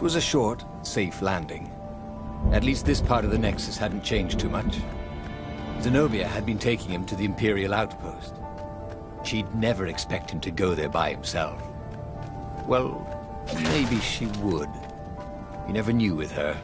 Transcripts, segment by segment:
It was a short, safe landing. At least this part of the Nexus hadn't changed too much. Zenobia had been taking him to the Imperial outpost. She'd never expect him to go there by himself. Well, maybe she would. You never knew with her.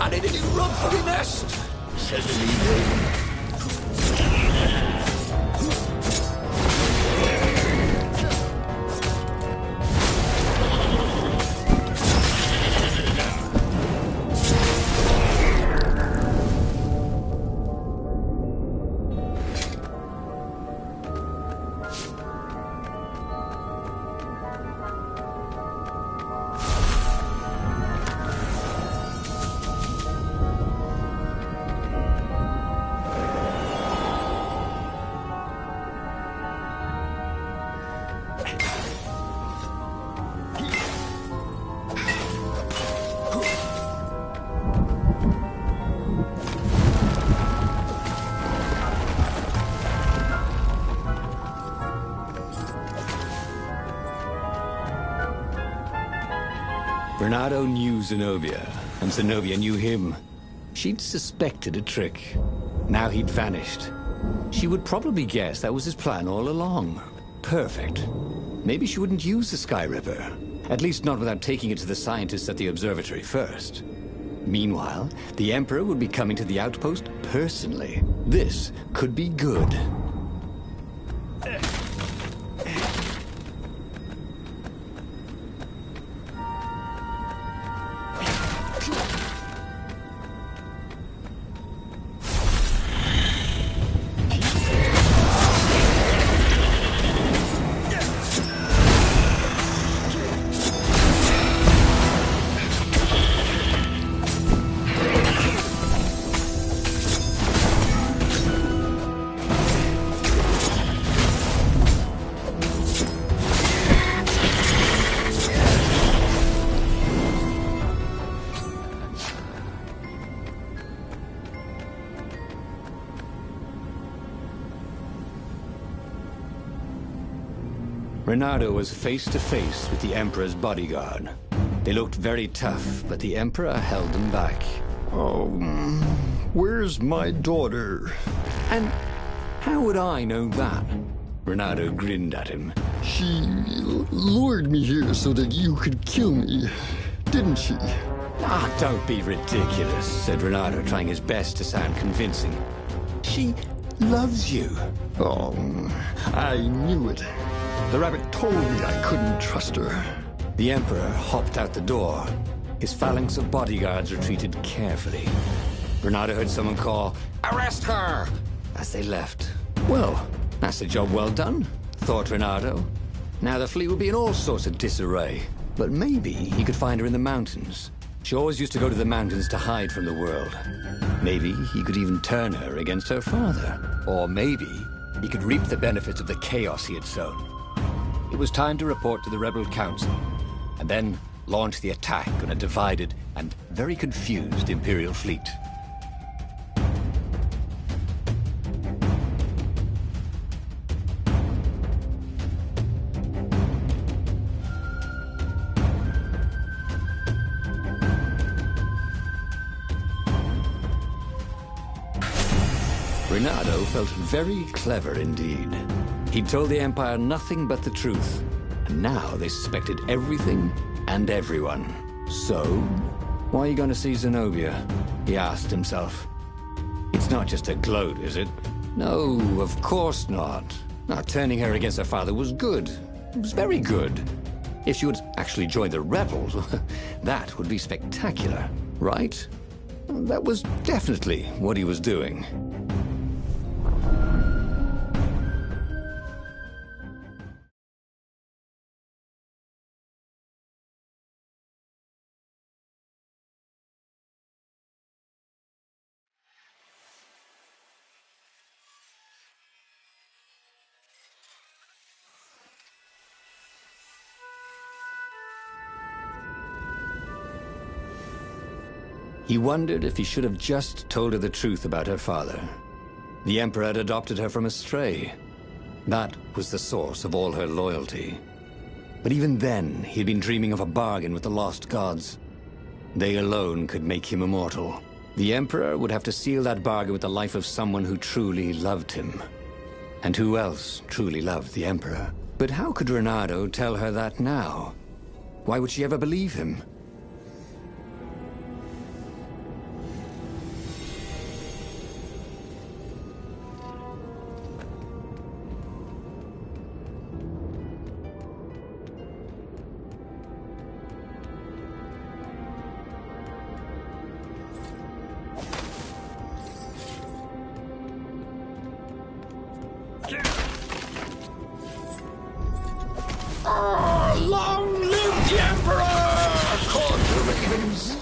And in a new run for the nest, says the leader. Bernardo knew Zenobia, and Zenobia knew him. She'd suspected a trick. Now he'd vanished. She would probably guess that was his plan all along. Perfect. Maybe she wouldn't use the Sky Ripper. At least not without taking it to the scientists at the observatory first. Meanwhile, the Emperor would be coming to the outpost personally. This could be good. Bernardo was face to face with the Emperor's bodyguard. They looked very tough, but the Emperor held them back. Oh, where's my daughter? And how would I know that? Bernardo grinned at him. She lured me here so that you could kill me, didn't she? Ah, don't be ridiculous, said Bernardo, trying his best to sound convincing. She loves you. Oh, I knew it. The rabbit told me I couldn't trust her. The Emperor hopped out the door. His phalanx of bodyguards retreated carefully. Bernardo heard someone call, "Arrest her!" as they left. Well, that's a job well done, thought Bernardo. Now the fleet would be in all sorts of disarray. But maybe he could find her in the mountains. She always used to go to the mountains to hide from the world. Maybe he could even turn her against her father. Or maybe he could reap the benefits of the chaos he had sown. It was time to report to the Rebel Council, and then launch the attack on a divided and very confused Imperial fleet. Renato felt very clever indeed. He'd told the Empire nothing but the truth, and now they suspected everything and everyone. So, why are you going to see Zenobia? He asked himself. It's not just a gloat, is it? No, of course not. Now, turning her against her father was good. It was very good. If she would actually join the rebels, that would be spectacular, right? That was definitely what he was doing. He wondered if he should have just told her the truth about her father. The Emperor had adopted her from a stray. That was the source of all her loyalty. But even then, he'd been dreaming of a bargain with the lost gods. They alone could make him immortal. The Emperor would have to seal that bargain with the life of someone who truly loved him. And who else truly loved the Emperor? But how could Renato tell her that now? Why would she ever believe him? Long live the Emperor! Call the ravens!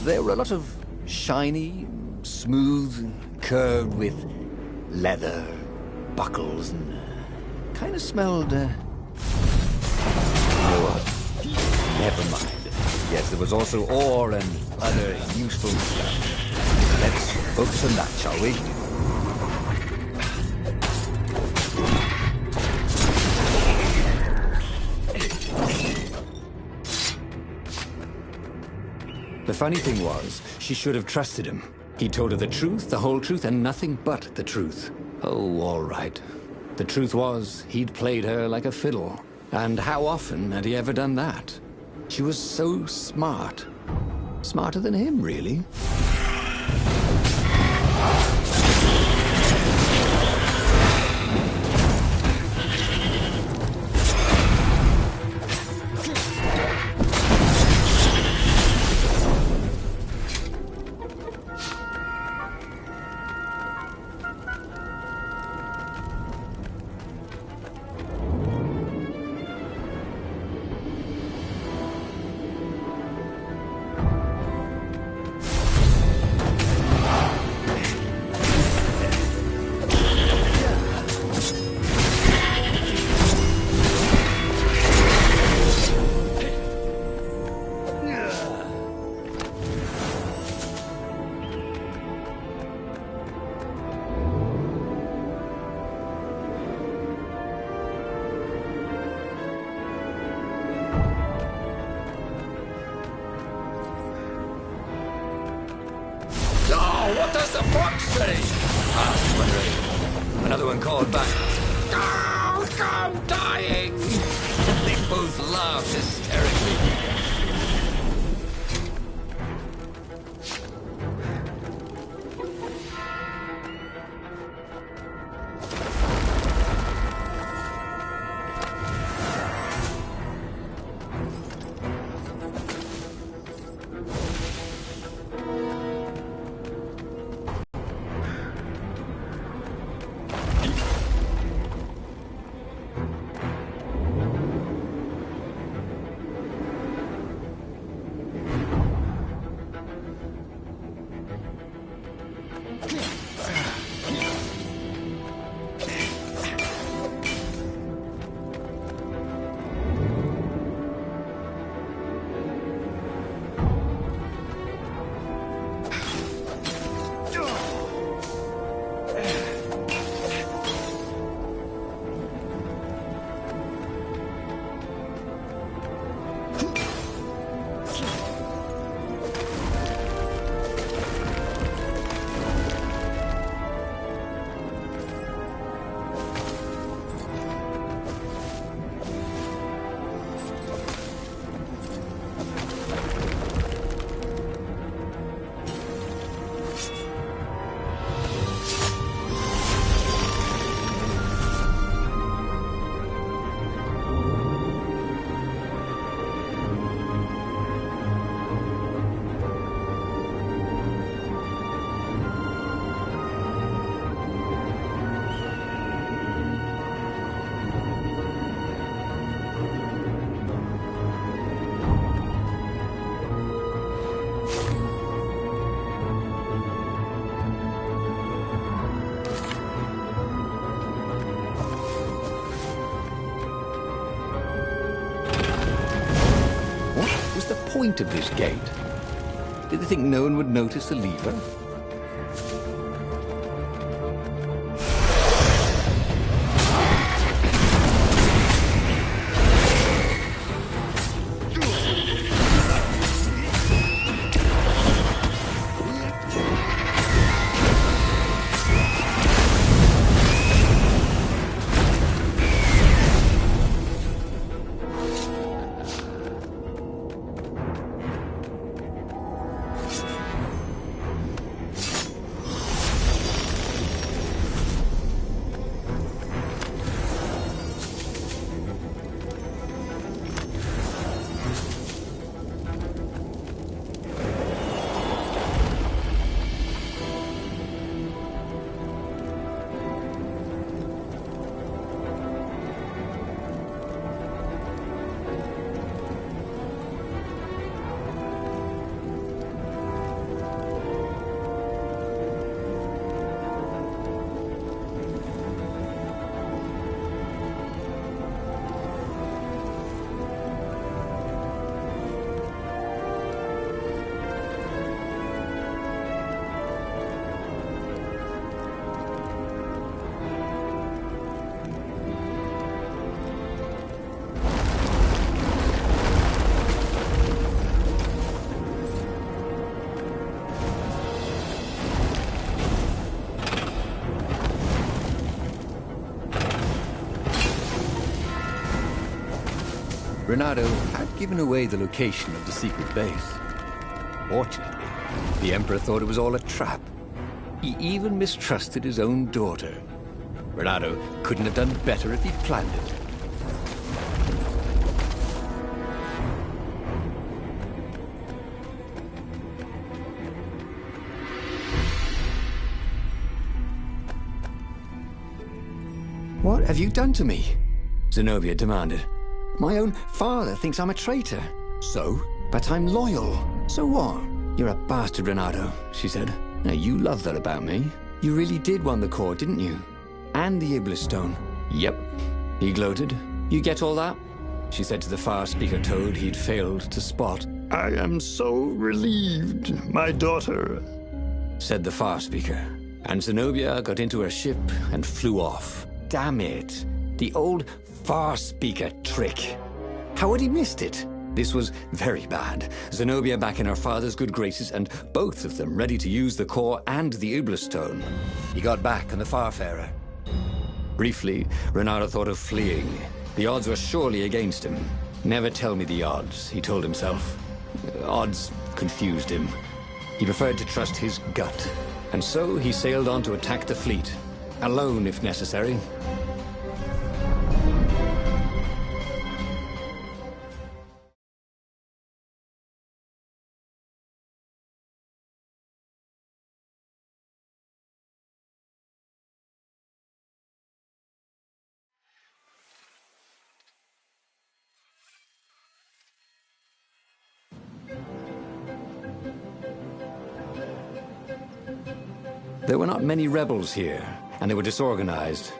There were a lot of shiny, smooth, curved with leather, buckles, and kind of smelled, you know what? Never mind. Yes, there was also ore and other useful stuff. Let's focus on that, shall we? The funny thing was, she should have trusted him. He told her the truth, the whole truth, and nothing but the truth. Oh, all right. The truth was, he'd played her like a fiddle. And how often had he ever done that? She was so smart. Smarter than him, really. called back, "Oh, I'm dying!" They both laughed hysterically. Point of this gate? Did they think no one would notice the lever? Renato had given away the location of the secret base. Fortunately, the Emperor thought it was all a trap. He even mistrusted his own daughter. Renato couldn't have done better if he'd planned it. What have you done to me? Zenobia demanded. My own father thinks I'm a traitor. So? But I'm loyal. So what? You're a bastard, Renato, she said. Now, you love that about me. You really did want the core, didn't you? And the Iblis stone. Yep, he gloated. You get all that? She said to the far speaker toad he'd failed to spot. I am so relieved, my daughter, said the far speaker. And Zenobia got into her ship and flew off. Damn it. The old far speaker trick. How had he missed it? This was very bad. Zenobia back in her father's good graces, and both of them ready to use the core and the Iblis stone. He got back on the Farfarer. Briefly, Renato thought of fleeing. The odds were surely against him. Never tell me the odds, he told himself. Odds confused him. He preferred to trust his gut. And so he sailed on to attack the fleet. Alone, if necessary. There were not many rebels here, and they were disorganized.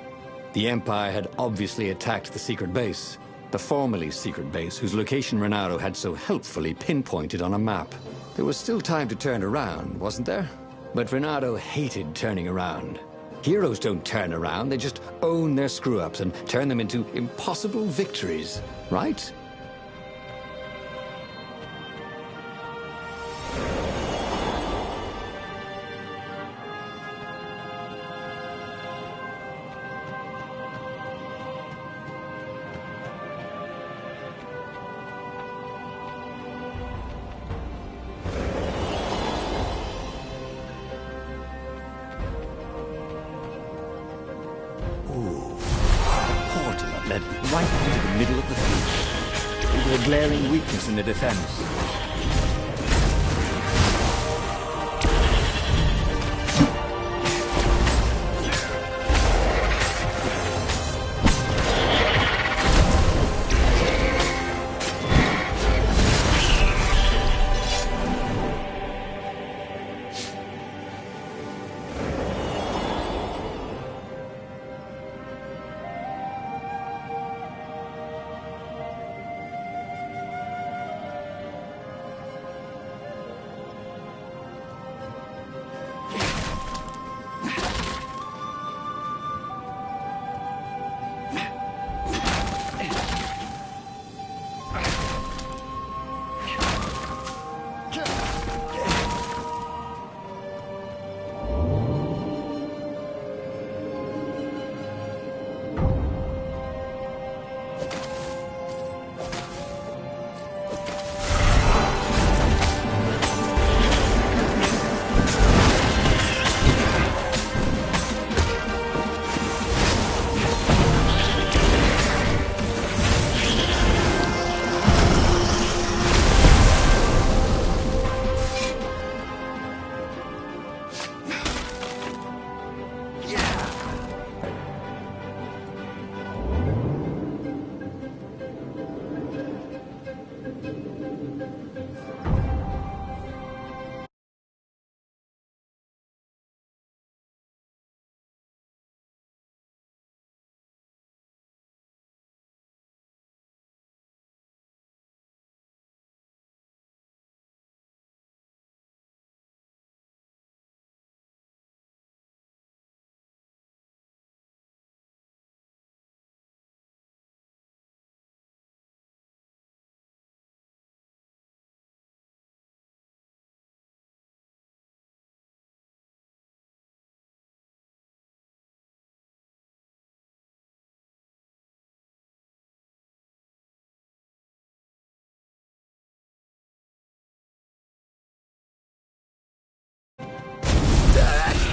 The Empire had obviously attacked the secret base, the formerly secret base whose location Renato had so helpfully pinpointed on a map. There was still time to turn around, wasn't there? But Renato hated turning around. Heroes don't turn around, they just own their screw-ups and turn them into impossible victories, right? Led right into the middle of the field. It was a glaring weakness in the defense.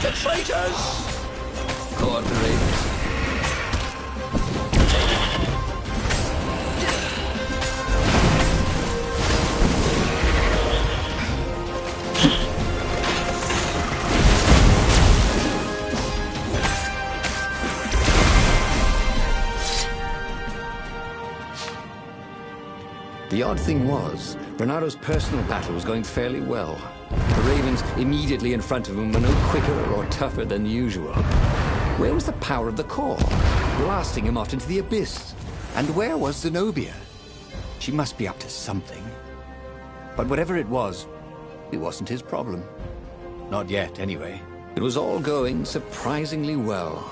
The traitors! Caught the Ravens. The odd thing was, Bernardo's personal battle was going fairly well. The Ravens immediately in front of him were no quicker or tougher than usual. Where was the power of the core, blasting him off into the abyss? And where was Zenobia? She must be up to something. But whatever it wasn't his problem. Not yet, anyway. It was all going surprisingly well.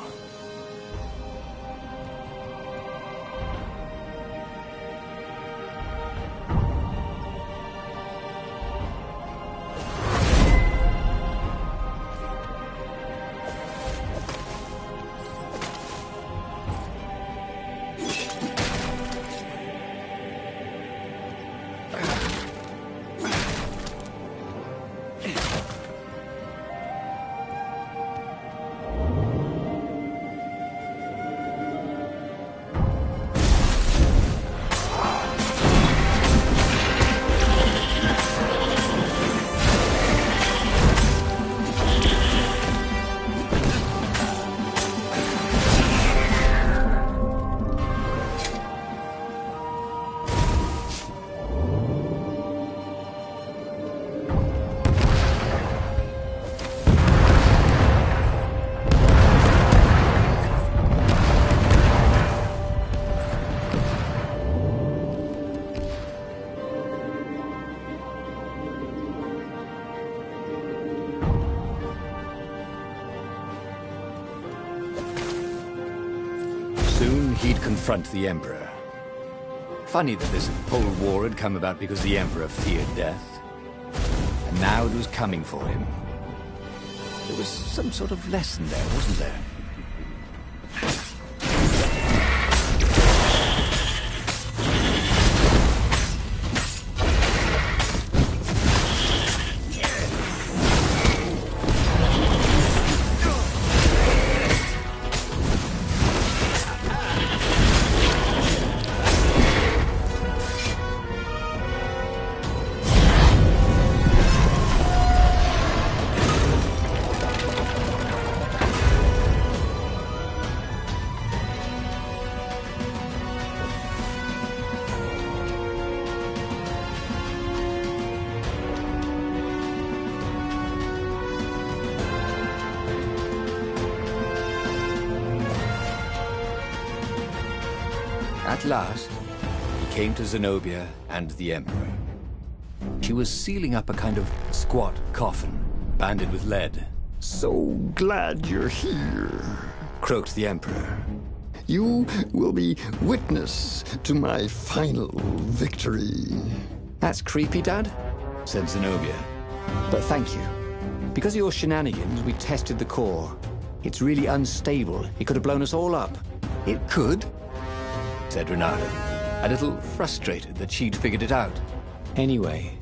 he'd confront the Emperor. Funny that this whole war had come about because the Emperor feared death. And now it was coming for him. There was some sort of lesson there, wasn't there? At last, he came to Zenobia and the Emperor. She was sealing up a kind of squat coffin, banded with lead. So glad you're here. Croaked the Emperor. You will be witness to my final victory. That's creepy, Dad, said Zenobia. But thank you. Because of your shenanigans, we tested the core. It's really unstable. It could have blown us all up. It could? Said Renato, a little frustrated that she'd figured it out. Anyway,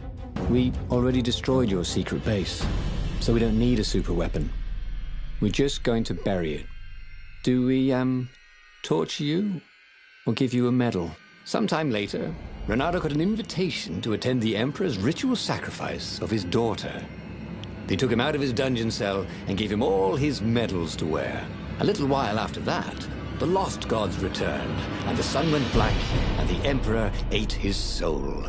we already destroyed your secret base, so we don't need a super weapon. We're just going to bury it. Do we, torture you? Or give you a medal? Sometime later, Renato got an invitation to attend the Emperor's ritual sacrifice of his daughter. They took him out of his dungeon cell and gave him all his medals to wear. A little while after that, the lost gods returned, and the sun went black, and the Emperor ate his soul.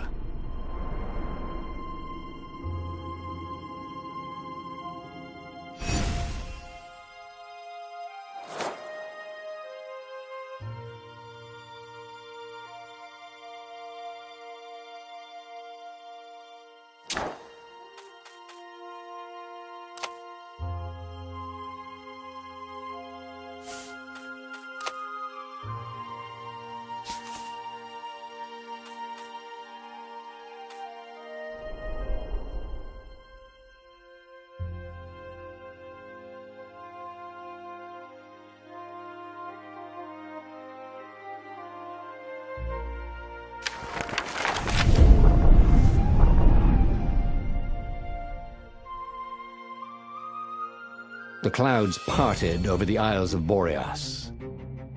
The clouds parted over the Isles of Boreas.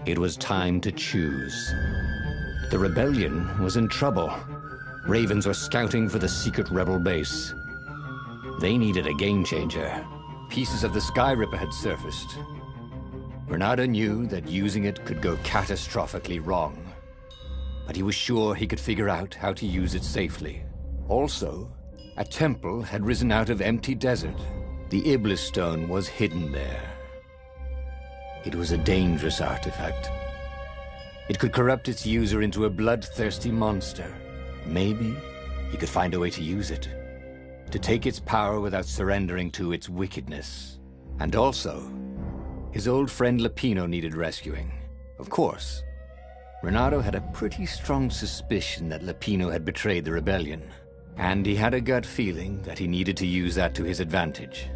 It was time to choose. The rebellion was in trouble. Ravens were scouting for the secret rebel base. They needed a game changer. Pieces of the Sky Ripper had surfaced. Renato knew that using it could go catastrophically wrong. But he was sure he could figure out how to use it safely. Also, a temple had risen out of empty desert. The Iblis stone was hidden there. It was a dangerous artifact. It could corrupt its user into a bloodthirsty monster. Maybe he could find a way to use it, to take its power without surrendering to its wickedness. And also, his old friend Lapino needed rescuing. Of course, Renato had a pretty strong suspicion that Lapino had betrayed the rebellion, and he had a gut feeling that he needed to use that to his advantage.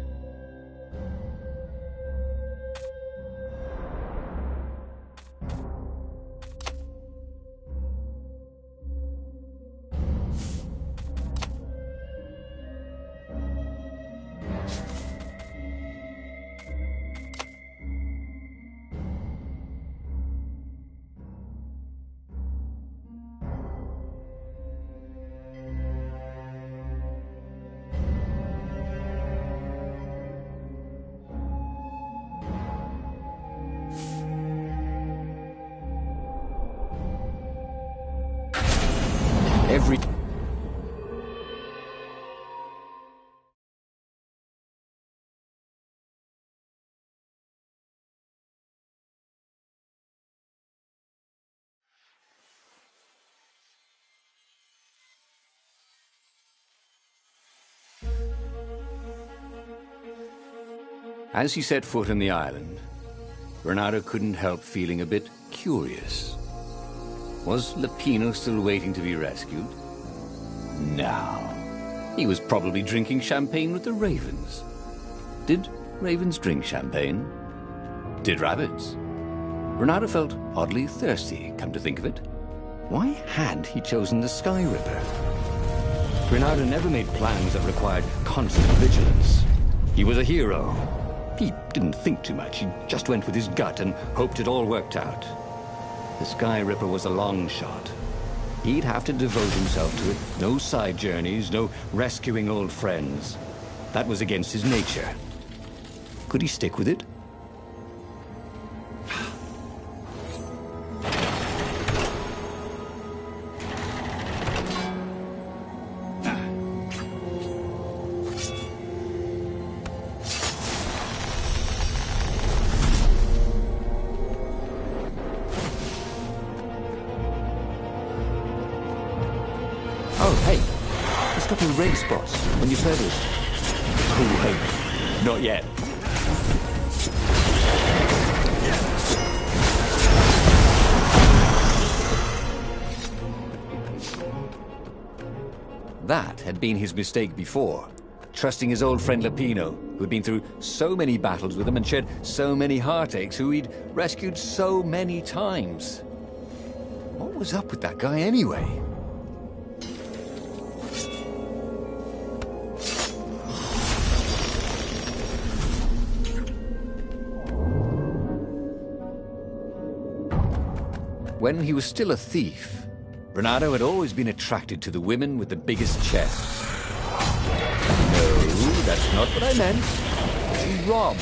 Every As he set foot on the island, Renato couldn't help feeling a bit curious. Was Lapino still waiting to be rescued? No. He was probably drinking champagne with the ravens. Did ravens drink champagne? Did rabbits? Renato felt oddly thirsty, come to think of it. Why had he chosen the Sky Ripper? Renato never made plans that required constant vigilance. He was a hero. He didn't think too much. He just went with his gut and hoped it all worked out. The Sky Ripper was a long shot. He'd have to devote himself to it. No side journeys, no rescuing old friends. That was against his nature. Could he stick with it? Oh, hey. There's a couple of red spots on your feathers. Oh, wait. Not yet. That had been his mistake before. Trusting his old friend Lapino, who'd been through so many battles with him and shed so many heartaches, who he'd rescued so many times. What was up with that guy anyway? When he was still a thief, Renato had always been attracted to the women with the biggest chests. No, that's not what I meant. She robbed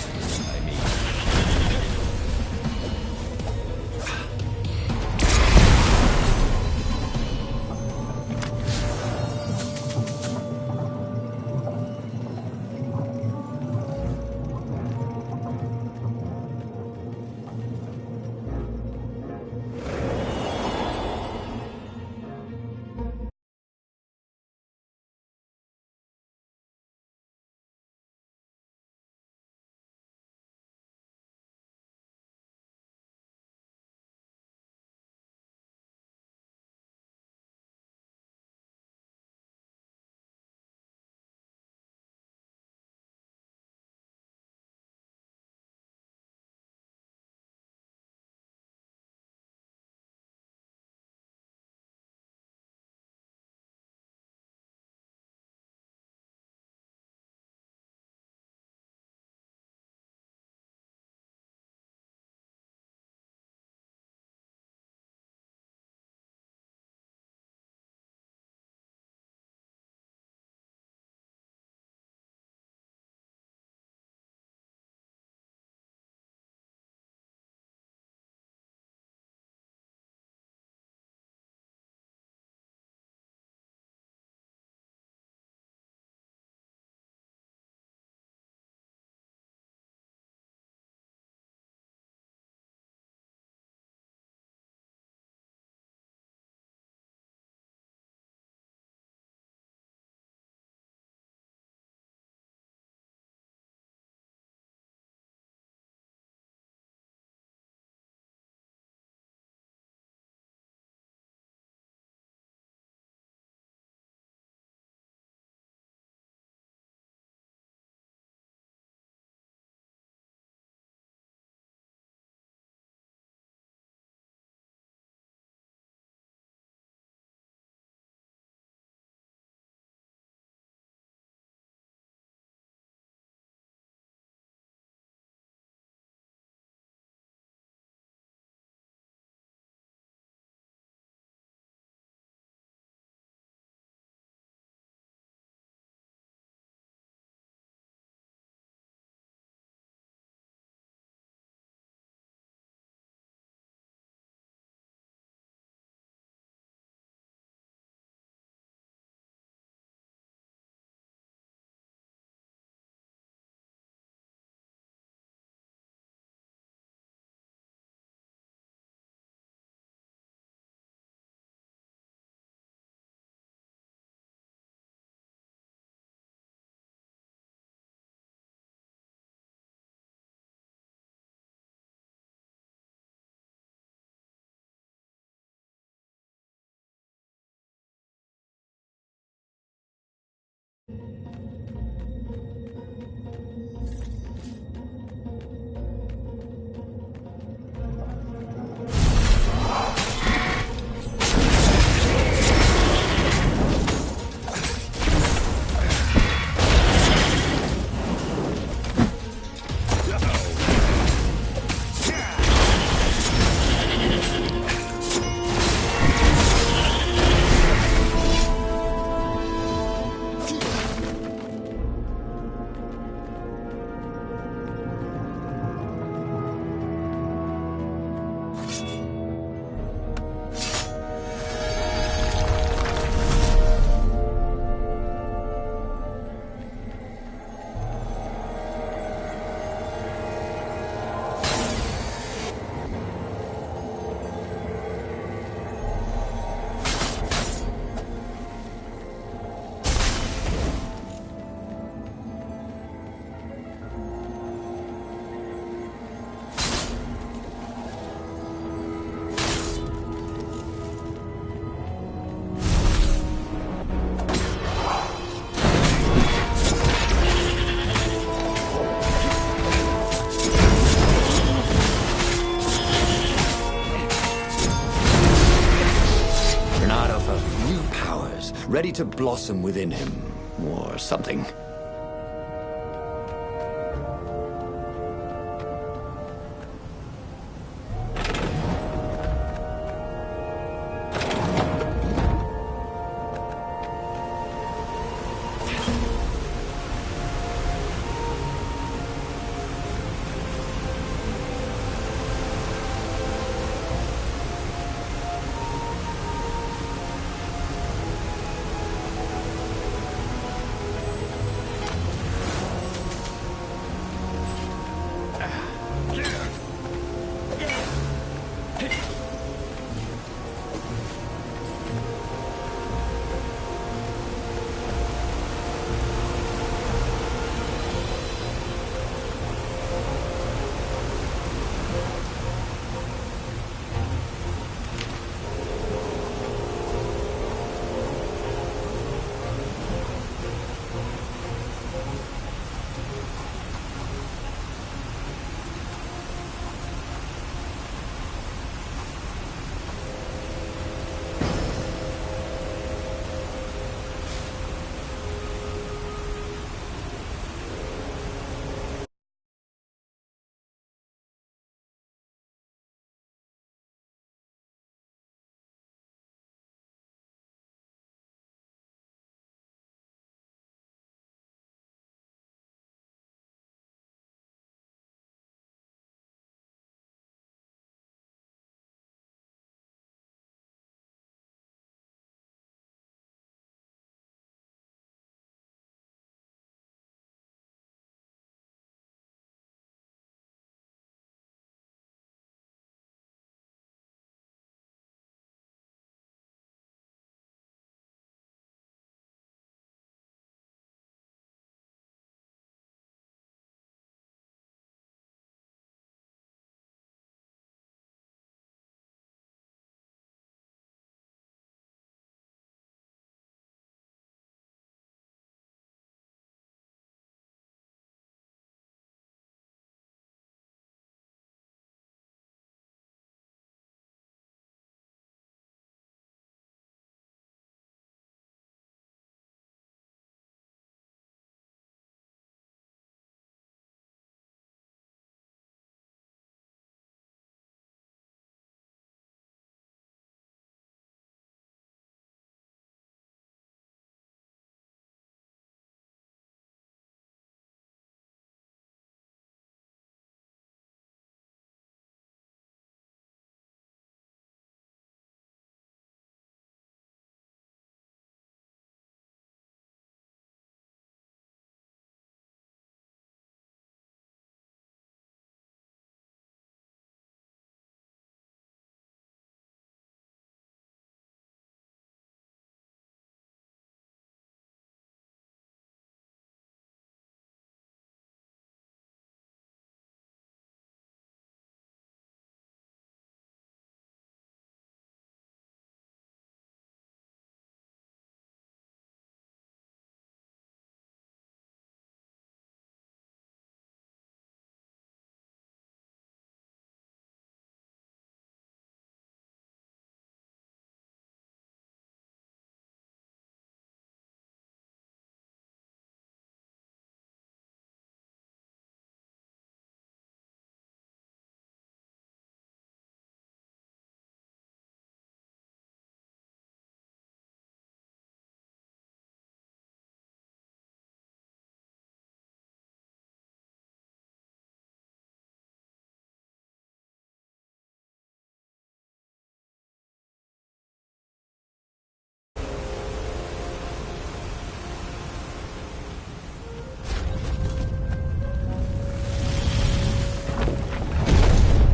ready to blossom within him, or something.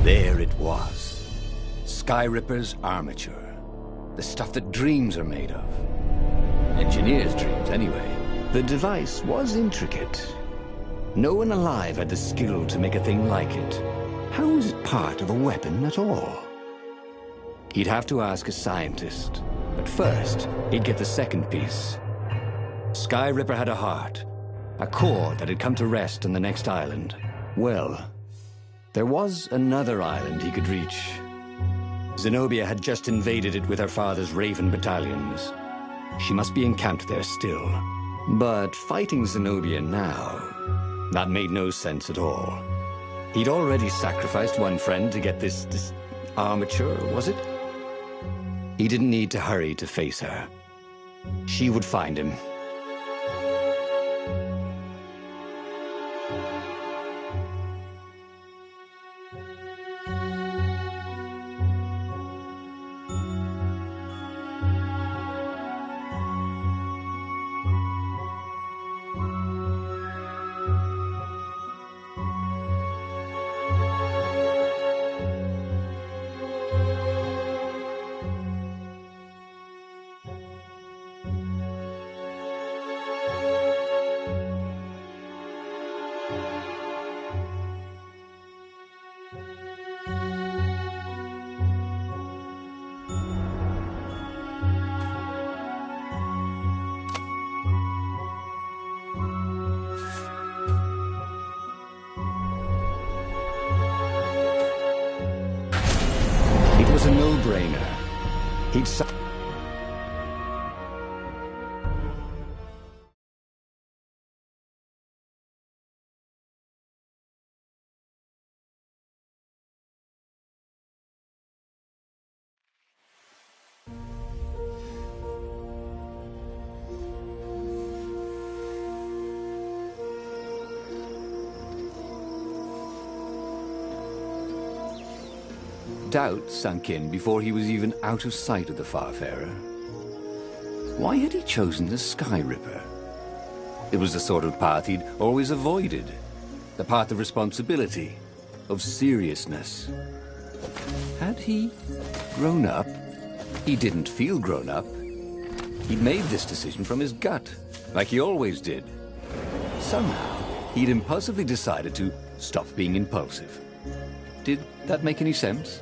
There it was. Sky Ripper's armature. The stuff that dreams are made of. Engineers' dreams, anyway. The device was intricate. No one alive had the skill to make a thing like it. How was it part of a weapon at all? He'd have to ask a scientist. But first, he'd get the second piece. Sky Ripper had a heart. A core that had come to rest on the next island. Well, there was another island he could reach. Zenobia had just invaded it with her father's Raven battalions. She must be encamped there still. But fighting Zenobia now, that made no sense at all. He'd already sacrificed one friend to get this armature, was it? He didn't need to hurry to face her. She would find him. It was a no-brainer. He'd... Doubt sunk in before he was even out of sight of the Farfarer. Why had he chosen the Sky Ripper? It was the sort of path he'd always avoided. The path of responsibility, of seriousness. Had he grown up? He didn't feel grown up. He'd made this decision from his gut, like he always did. Somehow, he'd impulsively decided to stop being impulsive. Did that make any sense?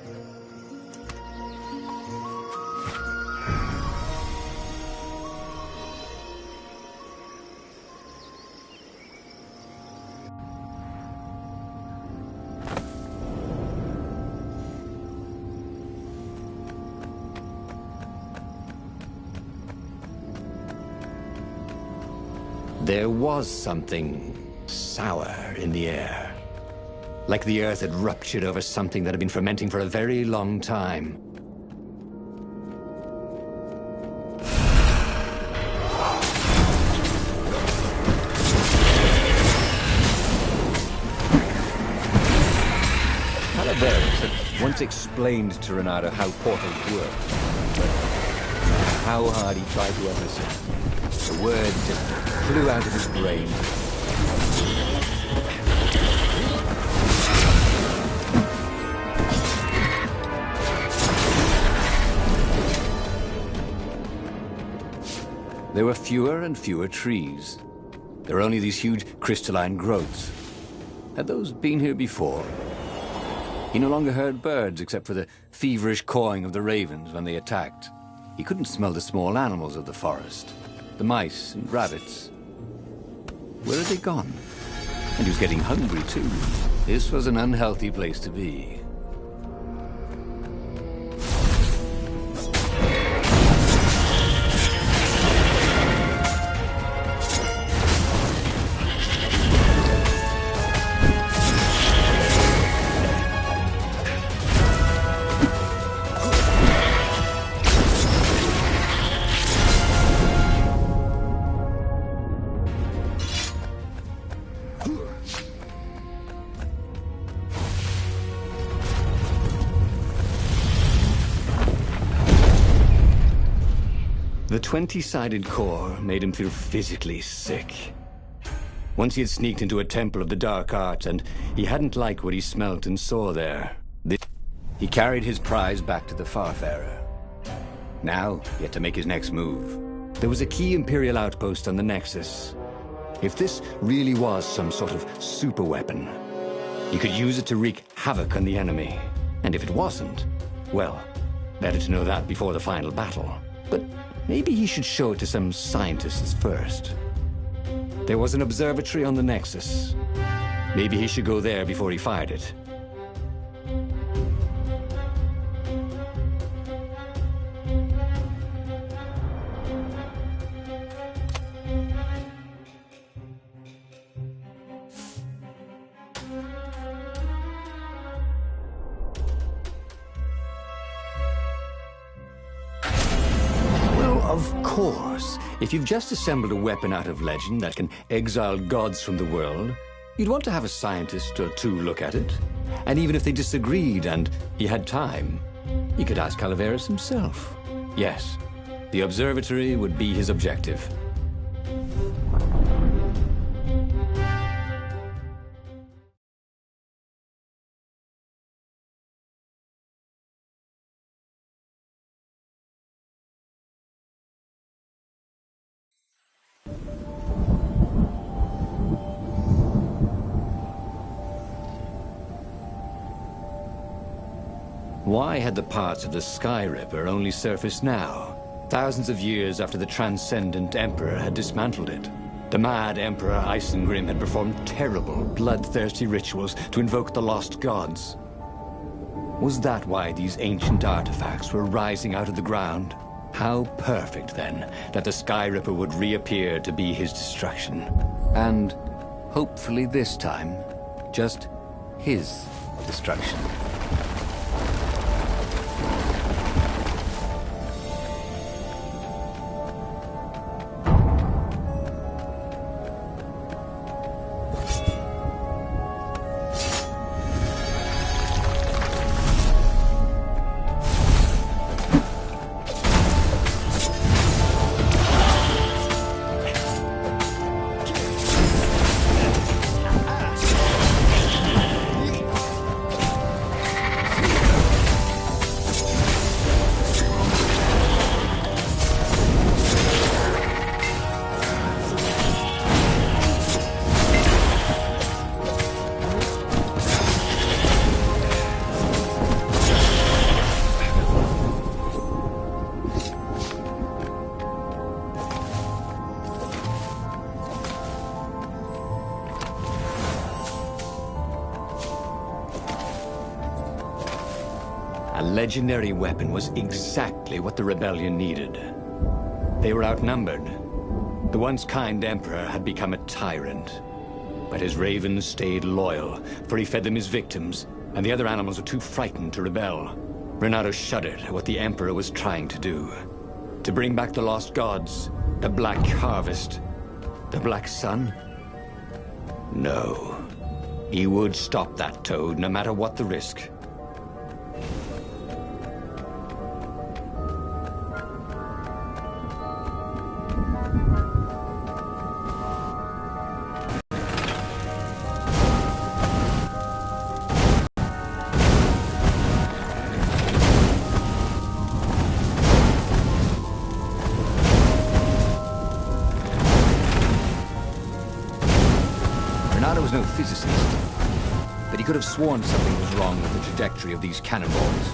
There was something sour in the air. Like the earth had ruptured over something that had been fermenting for a very long time. Calaveras had once explained to Renato how portals worked, but how hard he tried to understand. The word just flew out of his brain. There were fewer and fewer trees. There were only these huge crystalline growths. Had those been here before? He no longer heard birds except for the feverish cawing of the ravens when they attacked. He couldn't smell the small animals of the forest. The mice and rabbits. Where had they gone? And he was getting hungry, too. This was an unhealthy place to be. The 20-sided core made him feel physically sick. Once he had sneaked into a temple of the dark arts, and he hadn't liked what he smelt and saw there. He carried his prize back to the Farfarer. Now, he had to make his next move. There was a key Imperial outpost on the Nexus. If this really was some sort of super weapon, he could use it to wreak havoc on the enemy. And if it wasn't, well, better to know that before the final battle. But maybe he should show it to some scientists first. There was an observatory on the Nexus. Maybe he should go there before he fired it. Of course. If you've just assembled a weapon out of legend that can exile gods from the world, you'd want to have a scientist or two look at it. And even if they disagreed and he had time, you could ask Calaveras himself. Yes, the observatory would be his objective. Why had the parts of the Sky Ripper only surfaced now, thousands of years after the Transcendent Emperor had dismantled it? The mad Emperor Isengrim had performed terrible, bloodthirsty rituals to invoke the lost gods. Was that why these ancient artifacts were rising out of the ground? How perfect, then, that the Sky Ripper would reappear to be his destruction. And, hopefully this time, just his destruction. A legendary weapon was exactly what the rebellion needed. They were outnumbered. The once kind emperor had become a tyrant. But his ravens stayed loyal, for he fed them his victims, and the other animals were too frightened to rebel. Renato shuddered at what the emperor was trying to do. To bring back the lost gods, the Black Harvest, the Black Sun? No. He would stop that toad, no matter what the risk. Renato was no physicist, but he could have sworn something was wrong with the trajectory of these cannonballs.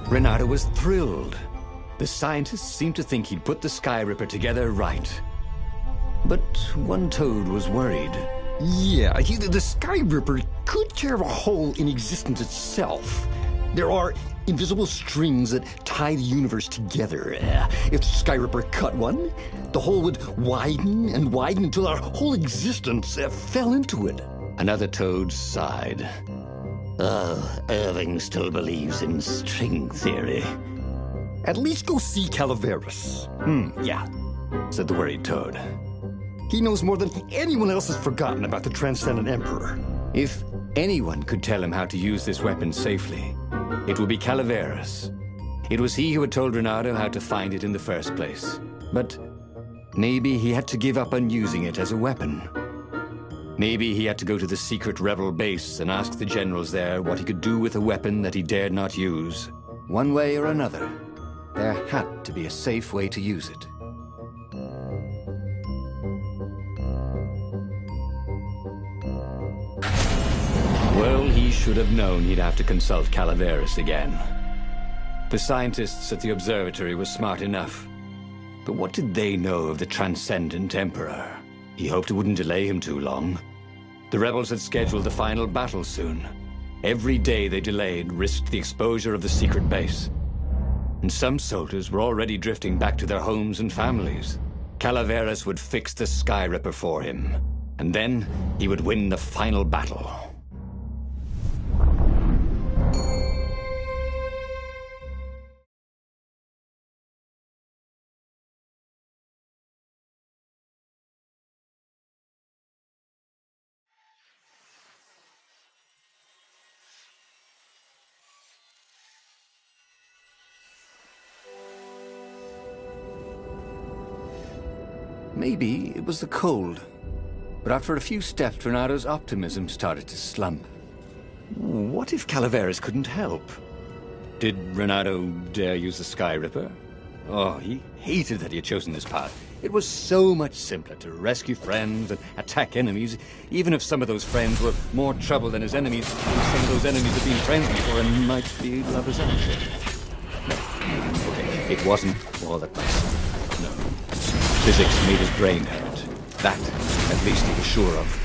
Renato was thrilled. The scientists seemed to think he'd put the Sky Ripper together right. But one toad was worried. Yeah, the Sky Ripper could tear a hole in existence itself. There are invisible strings that tie the universe together. If the Sky Ripper cut one, the hole would widen and widen until our whole existence fell into it. Another toad sighed. Irving still believes in string theory. At least go see Calaveras. Yeah, said the worried Toad. He knows more than anyone else has forgotten about the Transcendent Emperor. If anyone could tell him how to use this weapon safely, it would be Calaveras. It was he who had told Renato how to find it in the first place. But maybe he had to give up on using it as a weapon. Maybe he had to go to the secret rebel base and ask the generals there what he could do with a weapon that he dared not use. One way or another, there had to be a safe way to use it. Well, he should have known he'd have to consult Calaveras again. The scientists at the observatory were smart enough. But what did they know of the Transcendent Emperor? He hoped it wouldn't delay him too long. The rebels had scheduled the final battle soon. Every day they delayed risked the exposure of the secret base. And some soldiers were already drifting back to their homes and families. Calaveras would fix the Sky Ripper for him. And then he would win the final battle. Maybe it was the cold. But after a few steps, Renato's optimism started to slump. What if Calaveras couldn't help? Did Renato dare use the Sky Ripper? Oh, he hated that he had chosen this path. It was so much simpler to rescue friends and attack enemies, even if some of those friends were more trouble than his enemies, and some of those enemies had been friends before and might be lovers after. No, okay, it wasn't all that nice. No. Physics made his brain hurt. That, at least, he was sure of.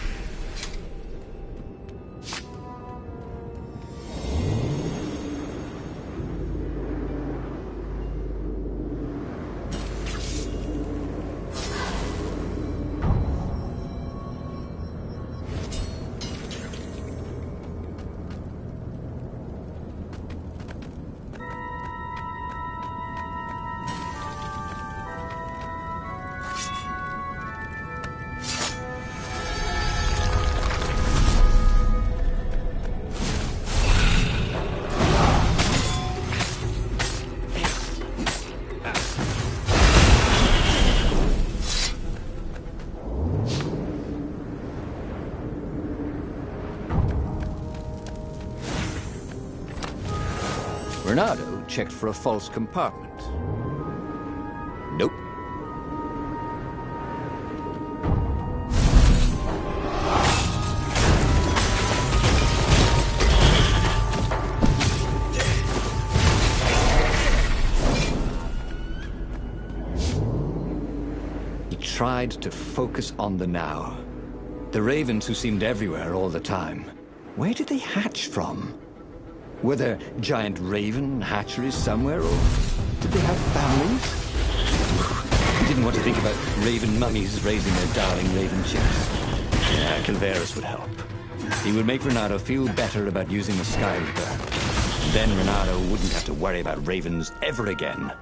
Renato checked for a false compartment. Nope. He tried to focus on the now. The ravens who seemed everywhere all the time. Where did they hatch from? Were there giant raven hatcheries somewhere, or did they have families? He didn't want to think about raven mummies raising their darling raven chicks. Yeah, Calaveras would help. He would make Renato feel better about using the Sky Ripper. Then Renato wouldn't have to worry about ravens ever again.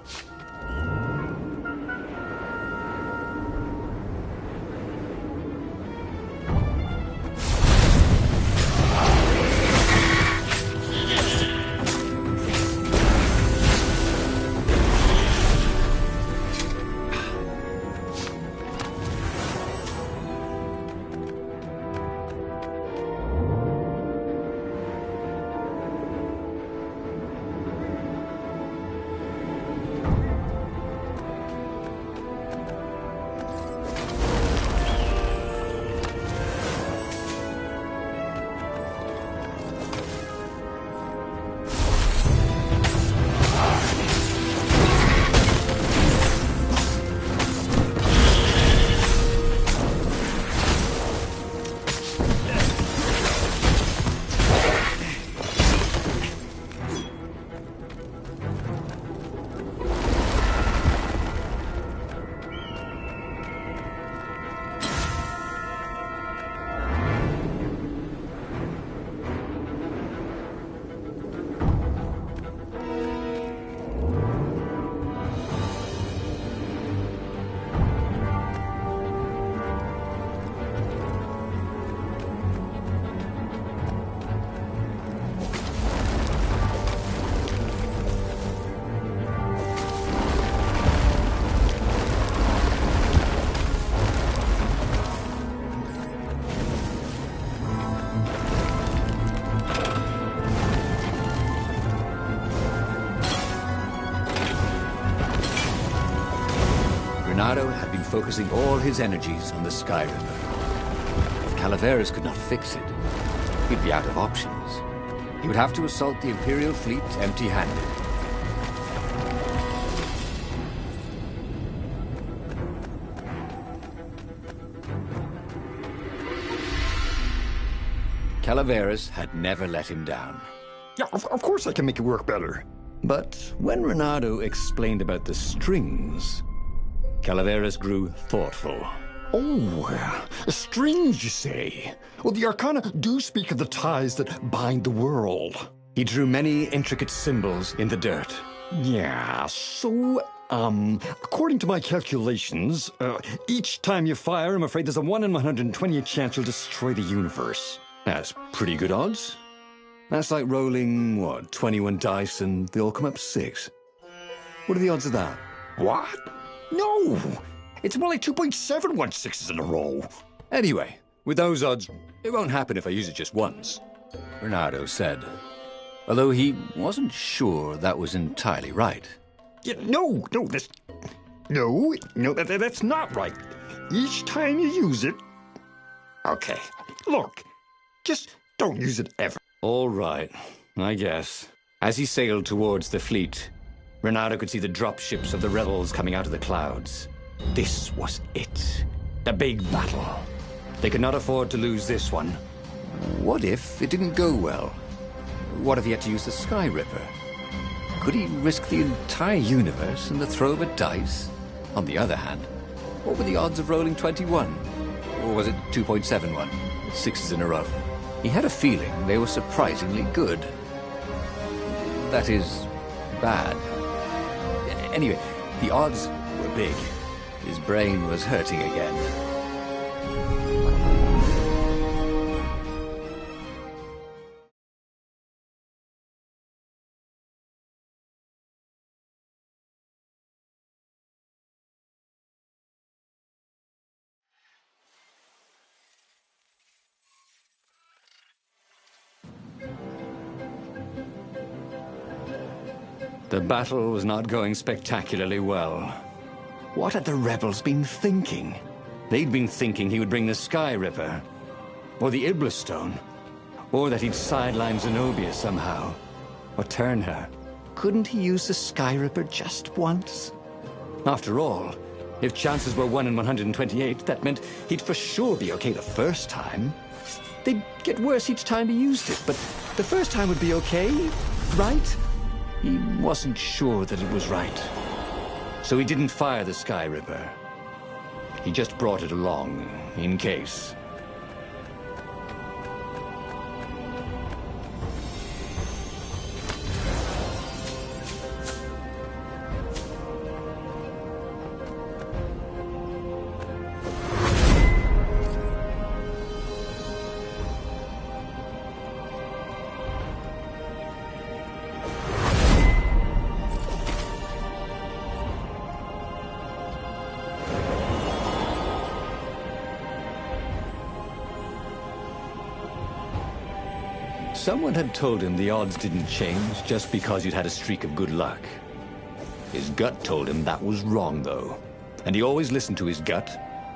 Bernardo had been focusing all his energies on the Sky Ripper. If Calaveras could not fix it, he'd be out of options. He would have to assault the Imperial fleet empty-handed. Calaveras had never let him down. Yeah, of course I can make it work better. But when Reynardo explained about the strings, Calaveras grew thoughtful. Oh, strings, you say? Well, the Arcana do speak of the ties that bind the world. He drew many intricate symbols in the dirt. Yeah, so, according to my calculations, each time you fire, I'm afraid there's a 1 in 128 chance you'll destroy the universe. That's pretty good odds. That's like rolling, 21 dice and they all come up 6. What are the odds of that? What? No! It's more like 2.716s in a row. Anyway, with those odds, it won't happen if I use it just once, Reynardo said. Although he wasn't sure that was entirely right. Yeah, that's not right. Each time you use it... Okay, look, just don't use it ever. All right, I guess. As he sailed towards the fleet, Reynardo could see the dropships of the rebels coming out of the clouds. This was it. The big battle. They could not afford to lose this one. What if it didn't go well? What if he had to use the Sky Ripper? Could he risk the entire universe in the throw of a dice? On the other hand, what were the odds of rolling 21? Or was it 2.71? 6s in a row. He had a feeling they were surprisingly good. That is, bad. Anyway, the odds were big. His brain was hurting again. The battle was not going spectacularly well. What had the rebels been thinking? They'd been thinking he would bring the Sky Ripper, or the Iblis Stone, or that he'd sideline Zenobia somehow, or turn her. Couldn't he use the Sky Ripper just once? After all, if chances were 1 in 128, that meant he'd for sure be okay the first time. They'd get worse each time he used it, but the first time would be okay, right? He wasn't sure that it was right. So he didn't fire the Sky Ripper. He just brought it along, in case. Someone had told him the odds didn't change just because you'd had a streak of good luck. His gut told him that was wrong, though. And he always listened to his gut.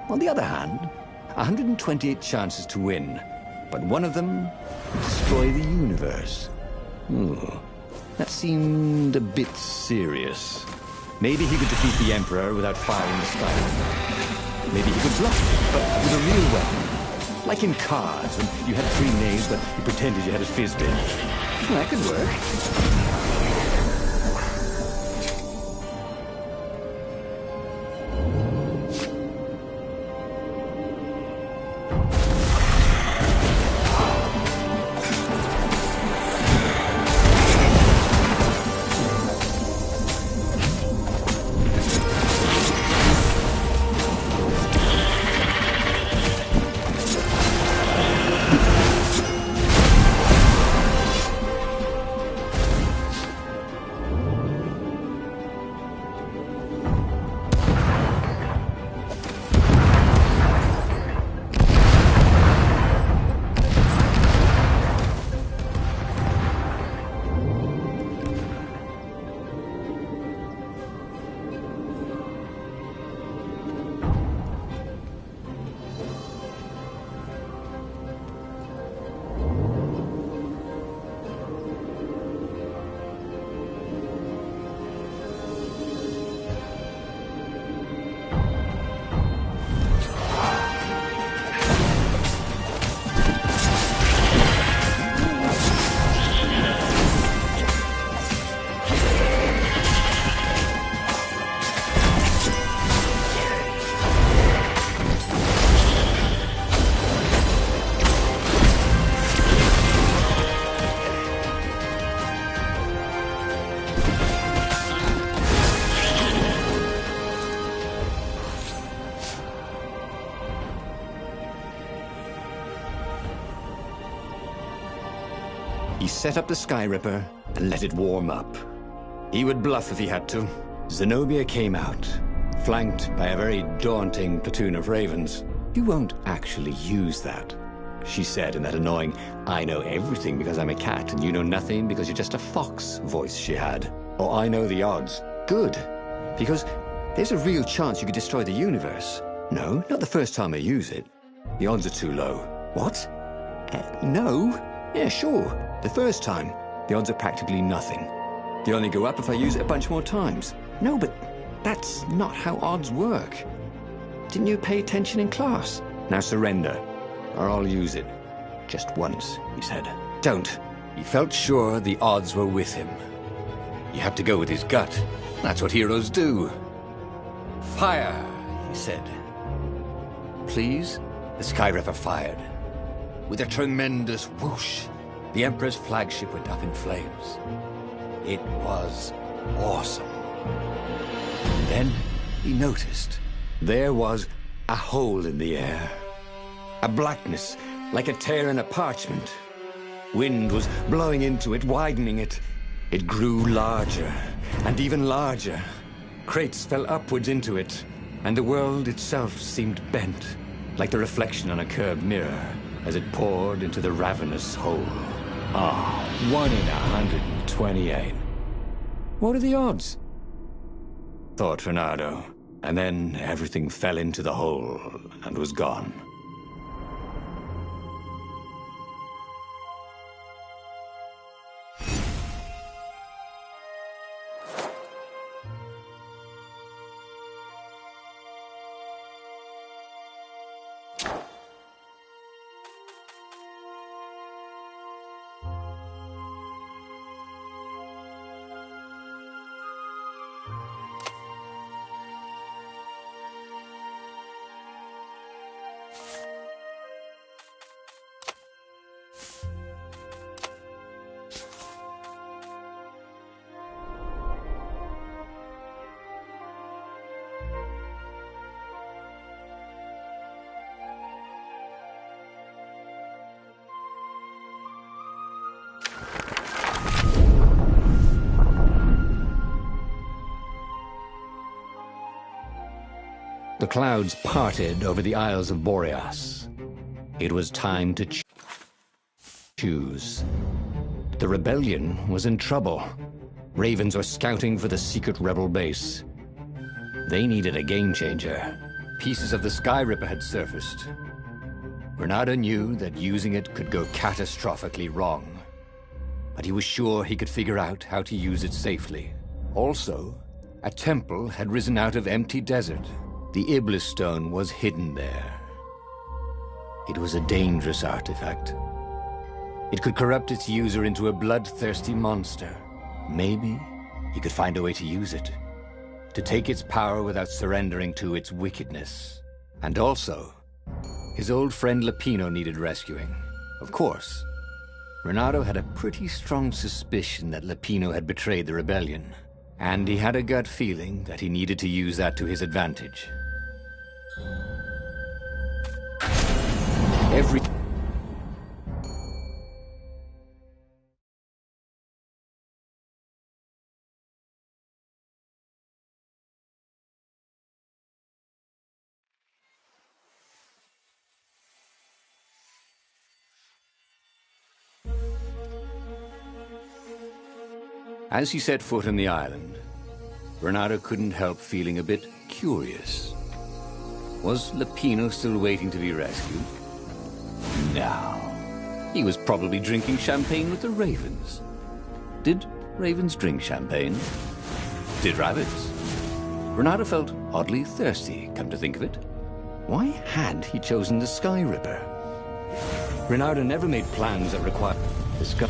On the other hand, 128 chances to win, but one of them would destroy the universe. That seemed a bit serious. Maybe he could defeat the Emperor without firing the Sky Ripper. Maybe he could bluff, but with a real weapon. Like in cards, when you had 3 knaves, but you pretended you had a fizbin. That could work. He set up the Sky Ripper and let it warm up. He would bluff if he had to. Zenobia came out, flanked by a very daunting platoon of ravens. "You won't actually use that," she said in that annoying, "I know everything because I'm a cat and you know nothing because you're just a fox" voice she had. "Oh, I know the odds." "Good, because there's a real chance you could destroy the universe." "No, not the first time I use it. The odds are too low." "What? No? Yeah, sure. The first time, the odds are practically nothing. They only go up if I use it a bunch more times." "No, but that's not how odds work. Didn't you pay attention in class?" "Now surrender, or I'll use it. Just once," he said. "Don't." He felt sure the odds were with him. He had to go with his gut. That's what heroes do. "Fire," he said. "Please?" The Sky Ripper fired. With a tremendous whoosh, the Emperor's flagship went up in flames. It was awesome. And then he noticed there was a hole in the air. A blackness, like a tear in a parchment. Wind was blowing into it, widening it. It grew larger, and even larger. Crates fell upwards into it, and the world itself seemed bent, like the reflection on a curved mirror, as it poured into the ravenous hole. 1 in 128. What are the odds? Thought Renato, and then everything fell into the hole and was gone. The clouds parted over the Isles of Boreas. It was time to choose. The rebellion was in trouble. Ravens were scouting for the secret rebel base. They needed a game changer. Pieces of the Sky Ripper had surfaced. Renato knew that using it could go catastrophically wrong, but he was sure he could figure out how to use it safely. Also, a temple had risen out of empty desert. The Iblis stone was hidden there. It was a dangerous artifact. It could corrupt its user into a bloodthirsty monster. Maybe he could find a way to use it, to take its power without surrendering to its wickedness. And also, his old friend Lapino needed rescuing. Of course, Renato had a pretty strong suspicion that Lapino had betrayed the rebellion, and he had a gut feeling that he needed to use that to his advantage. As he set foot on the island, Renato couldn't help feeling a bit curious. Was Lapino still waiting to be rescued? No. He was probably drinking champagne with the ravens. Did ravens drink champagne? Did rabbits? Renato felt oddly thirsty, come to think of it. Why had he chosen the Sky Ripper? Renato never made plans that required the Sky...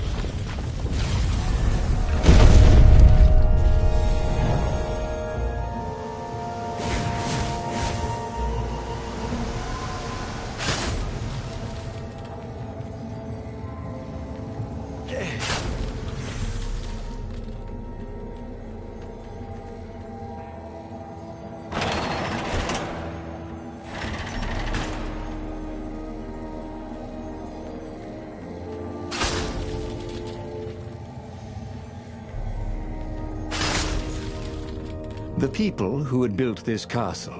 The people who had built this castle,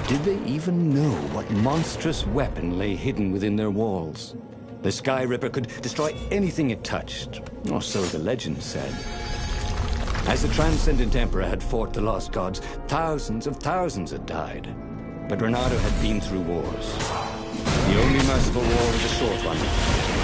did they even know what monstrous weapon lay hidden within their walls? The Sky Ripper could destroy anything it touched, or so the legend said. As the Transcendent Emperor had fought the Lost Gods, thousands of thousands had died. But Renato had been through wars. The only merciful war was a short one.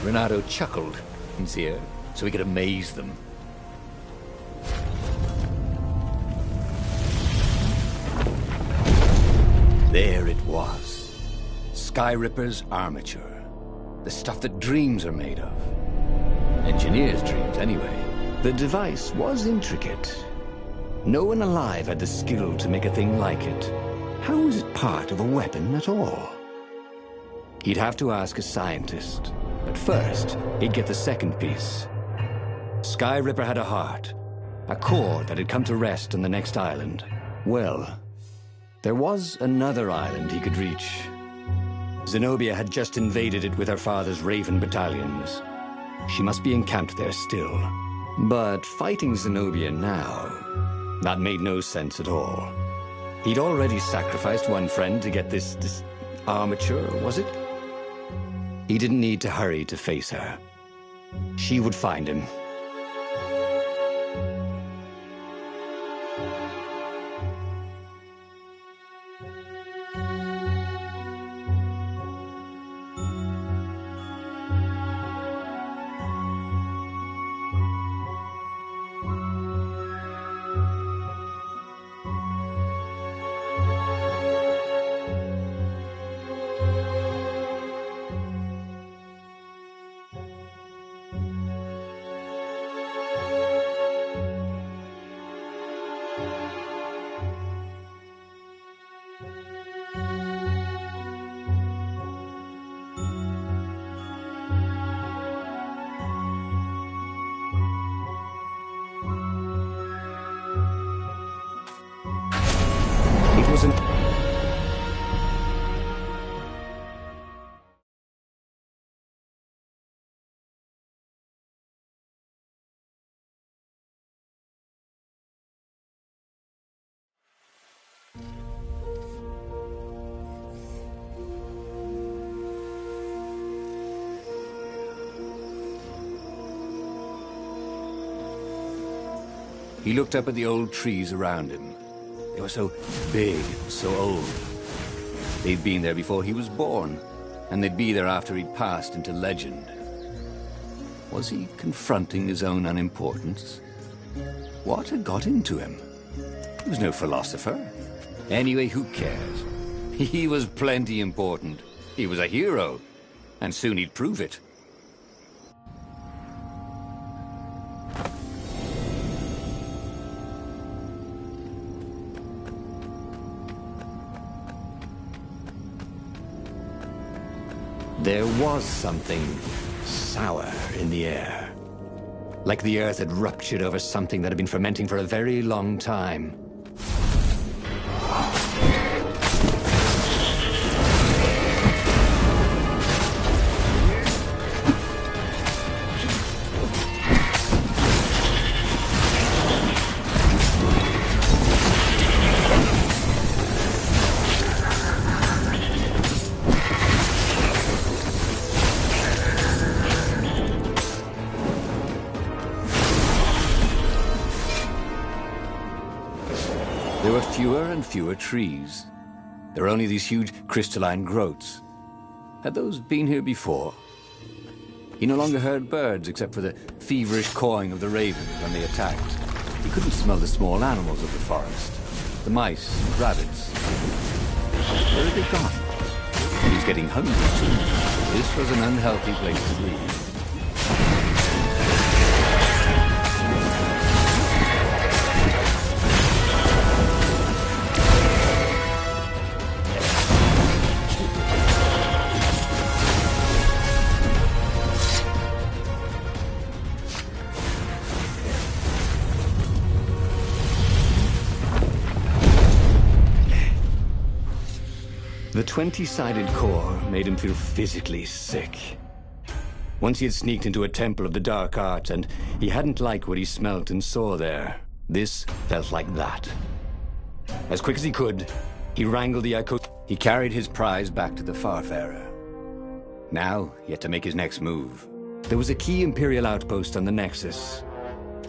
Renato chuckled. He's here, so we could amaze them. There it was. Sky Ripper's armature. The stuff that dreams are made of. Engineers' dreams, anyway. The device was intricate. No one alive had the skill to make a thing like it. How was it part of a weapon at all? He'd have to ask a scientist. But first, he'd get the second piece. Sky Ripper had a heart, a core that had come to rest on the next island. Well, there was another island he could reach. Zenobia had just invaded it with her father's Raven battalions. She must be encamped there still. But fighting Zenobia now, that made no sense at all. He'd already sacrificed one friend to get this armature, was it? He didn't need to hurry to face her. She would find him. He looked up at the old trees around him. They were so big, so old. They'd been there before he was born, and they'd be there after he'd passed into legend. Was he confronting his own unimportance? What had got into him? He was no philosopher. Anyway, who cares? He was plenty important. He was a hero, and soon he'd prove it. There was something sour in the air. Like the earth had ruptured over something that had been fermenting for a very long time. were fewer and fewer trees. There were only these huge crystalline growths. Had those been here before? He no longer heard birds except for the feverish cawing of the ravens when they attacked. He couldn't smell the small animals of the forest, the mice and rabbits. Where had they gone? He was getting hungry too. This was an unhealthy place to be. The 20-sided core made him feel physically sick. Once he had sneaked into a temple of the dark arts, and he hadn't liked what he smelt and saw there. This felt like that. As quick as he could, he wrangled the echo. He carried his prize back to the Farfarer. Now, he had to make his next move. There was a key Imperial outpost on the Nexus.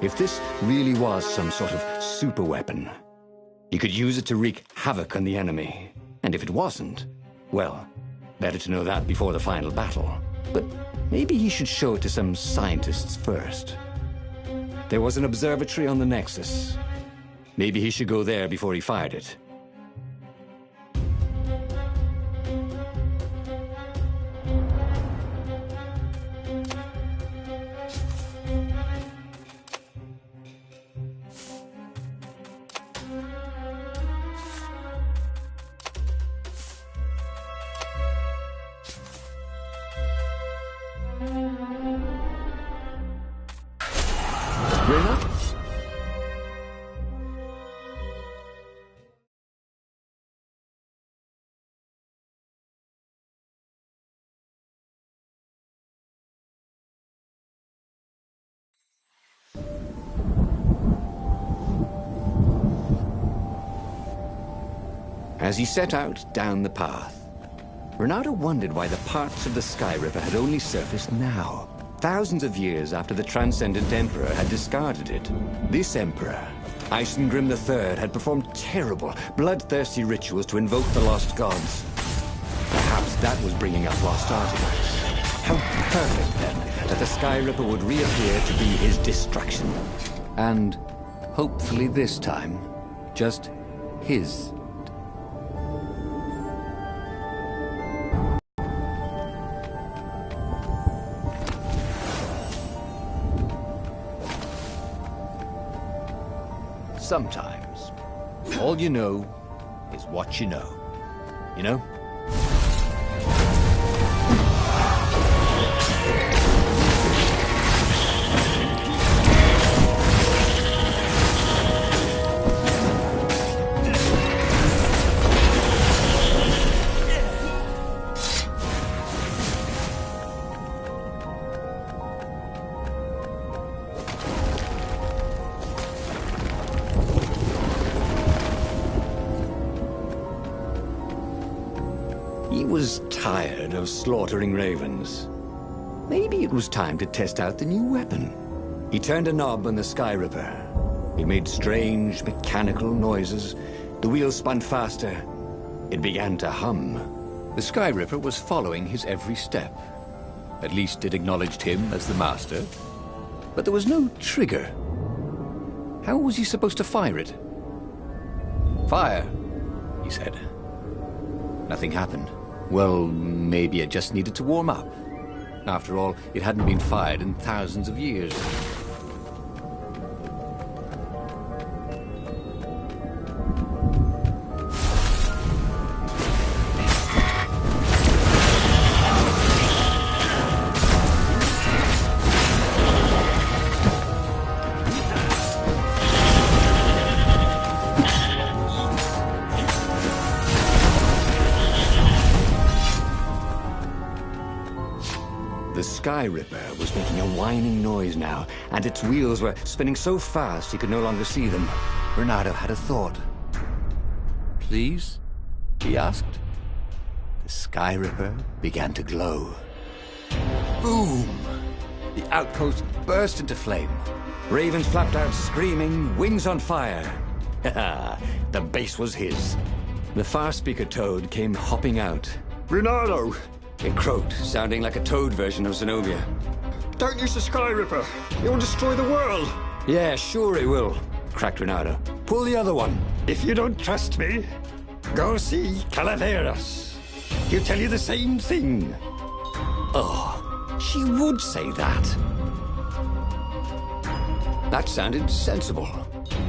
If this really was some sort of superweapon, he could use it to wreak havoc on the enemy. And if it wasn't, well, better to know that before the final battle. But maybe he should show it to some scientists first. There was an observatory on the Nexus. Maybe he should go there before he fired it. As he set out down the path, Renato wondered why the parts of the Sky Ripper had only surfaced now, thousands of years after the Transcendent Emperor had discarded it. This Emperor, Isengrim III, had performed terrible, bloodthirsty rituals to invoke the lost gods. Perhaps that was bringing up lost artifacts. How perfect, then, that the Sky Ripper would reappear to be his destruction. And, hopefully this time, just his. Sometimes, all you know is what you know. You know? He was tired of slaughtering ravens. Maybe it was time to test out the new weapon. He turned a knob on the Sky Ripper. It made strange, mechanical noises. The wheels spun faster. It began to hum. The Sky Ripper was following his every step. At least it acknowledged him as the master. But there was no trigger. How was he supposed to fire it? Fire, he said. Nothing happened. Well, maybe it just needed to warm up. After all, it hadn't been fired in thousands of years. The Sky Ripper was making a whining noise now, and its wheels were spinning so fast he could no longer see them. Renato had a thought. Please? He asked. The Sky Ripper began to glow. Boom! The outpost burst into flame. Ravens flapped out screaming, wings on fire. The base was his. The far speaker toad came hopping out. Renato! It croaked, sounding like a toad version of Zenobia. Don't use the Sky Ripper. It will destroy the world. Yeah, sure it will, cracked Renato. Pull the other one. If you don't trust me, go see Calaveras. He'll tell you the same thing. Oh, she would say that. That sounded sensible.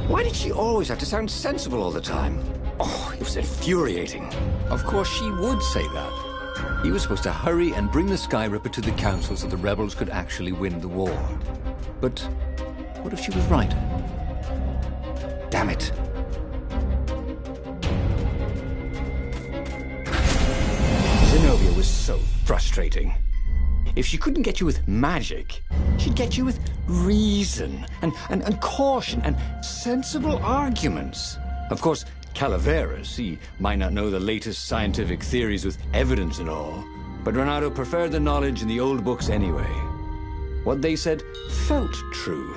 Why did she always have to sound sensible all the time? Oh, it was infuriating. Of course she would say that. He was supposed to hurry and bring the Sky Ripper to the Council so the rebels could actually win the war. But what if she was right? Damn it. Zenobia was so frustrating. If she couldn't get you with magic, she'd get you with reason and caution and sensible arguments. Of course, Calaveras, he might not know the latest scientific theories with evidence and all, but Renato preferred the knowledge in the old books anyway. What they said felt true,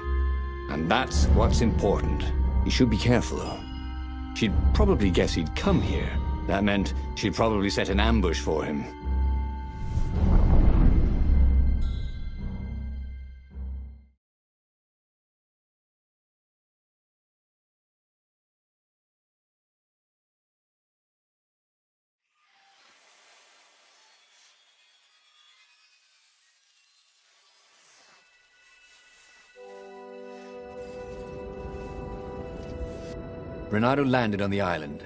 and that's what's important. You should be careful, though. She'd probably guess he'd come here. That meant she'd probably set an ambush for him. Renato landed on the island,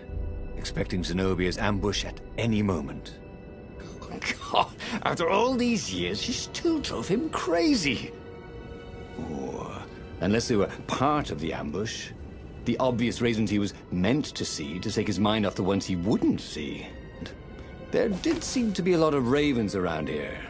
expecting Zenobia's ambush at any moment. God, after all these years, she still drove him crazy. Oh, unless they were part of the ambush. The obvious reasons he was meant to see to take his mind off the ones he wouldn't see. There did seem to be a lot of ravens around here.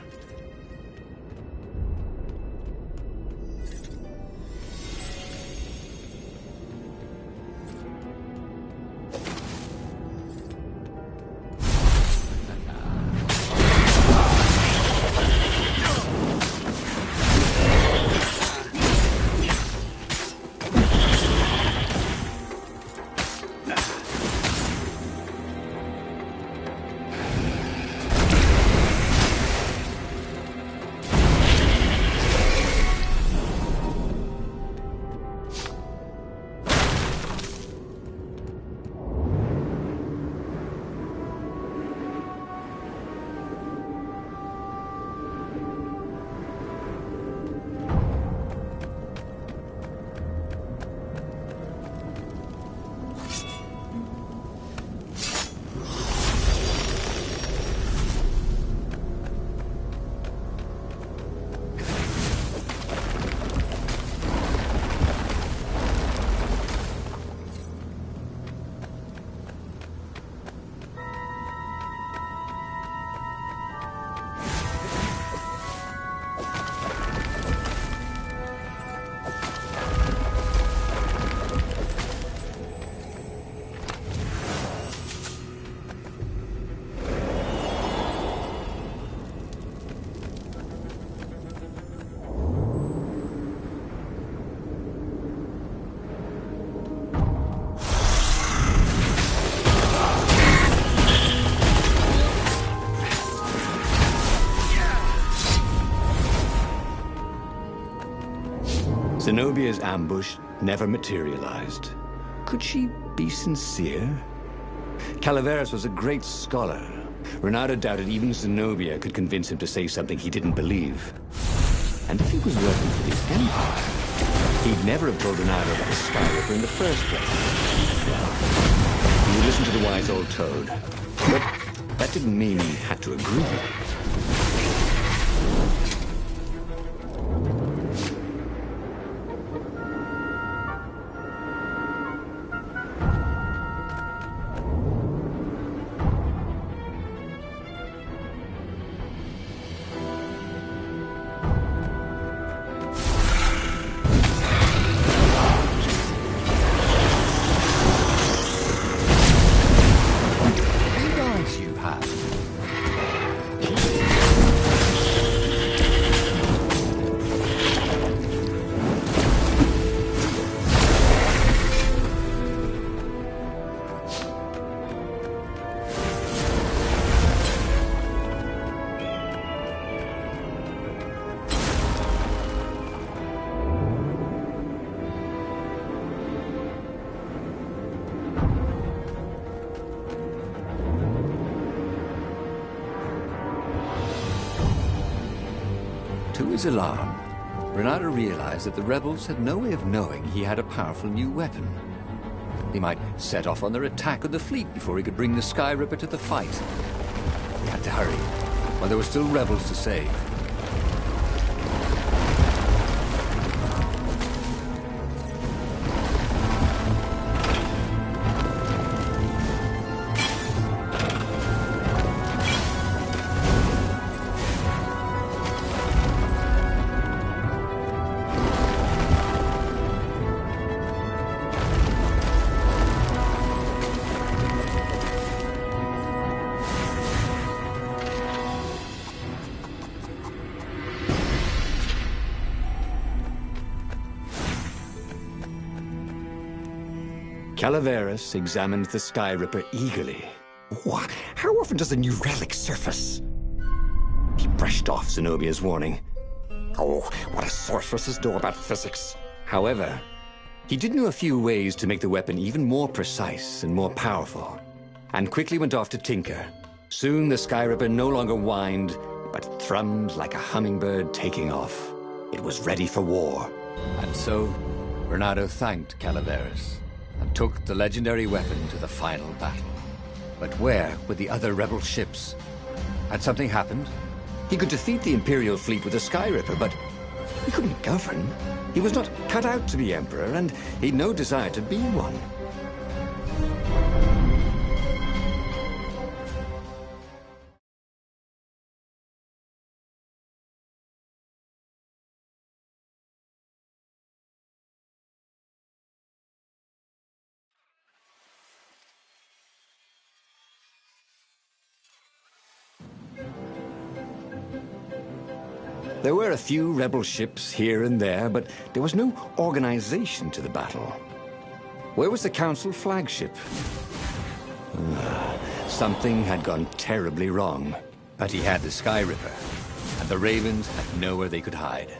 Zenobia's ambush never materialized. Could she be sincere? Calaveras was a great scholar. Renato doubted even Zenobia could convince him to say something he didn't believe. And if he was working for the Empire, he'd never have told Renato about the Sky Ripper in the first place. Well, he would listen to the wise old toad. But that didn't mean he had to agree. his alarm, Bernardo realized that the rebels had no way of knowing he had a powerful new weapon. They might set off on their attack of the fleet before he could bring the Sky Ripper to the fight. He had to hurry, while there were still rebels to save. Calaveras examined the Sky Ripper eagerly. What? How often does a new relic surface? He brushed off Zenobia's warning. Oh, what do sorceresses know about physics? However, he did know a few ways to make the weapon even more precise and more powerful, and quickly went off to tinker. Soon the Sky Ripper no longer whined, but thrummed like a hummingbird taking off. It was ready for war. And so, Bernardo thanked Calaveras and took the legendary weapon to the final battle. But where were the other rebel ships? Had something happened? He could defeat the Imperial fleet with a Sky Ripper, but he couldn't govern. He was not cut out to be emperor, and he'd no desire to be one. There were a few rebel ships here and there, but there was no organization to the battle. Where was the Council flagship? Something had gone terribly wrong. But he had the Sky Ripper, and the Ravens had nowhere they could hide.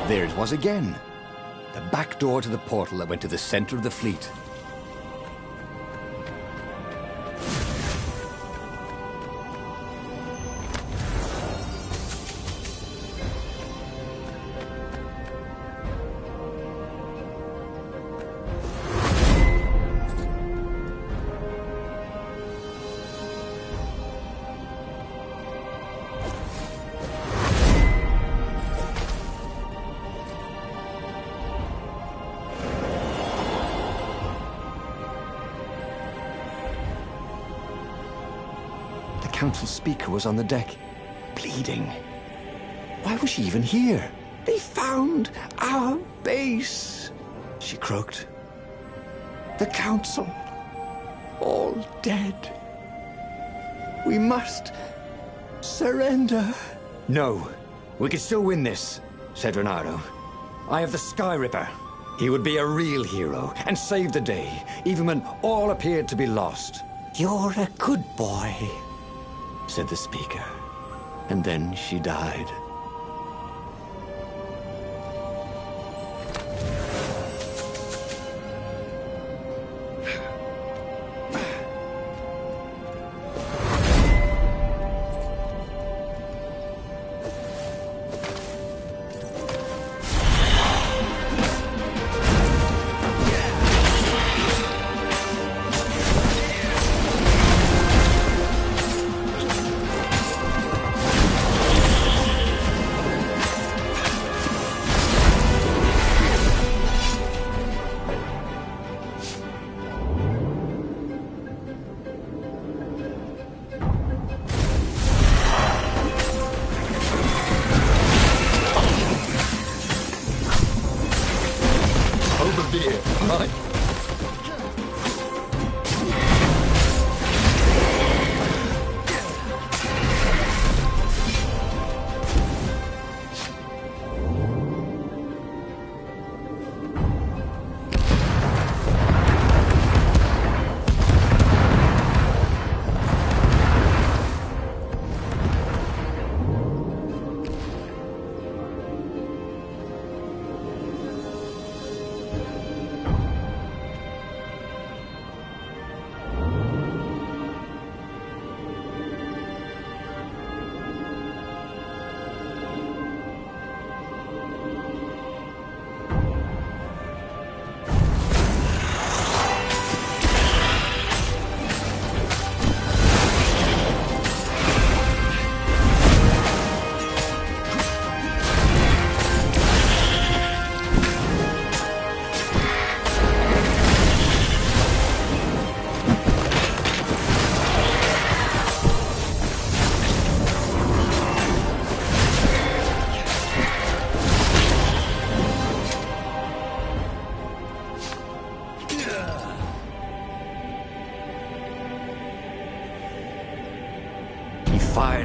There it was again. The back door to the portal that went to the center of the fleet. The Council speaker was on the deck, bleeding. Why was she even here? They found our base, She croaked. the Council, all dead. We must surrender. No, we could still win this, said Bernardo. I have the Sky Ripper. He would be a real hero and save the day, even when all appeared to be lost. You're a good boy. Said the speaker, and then she died.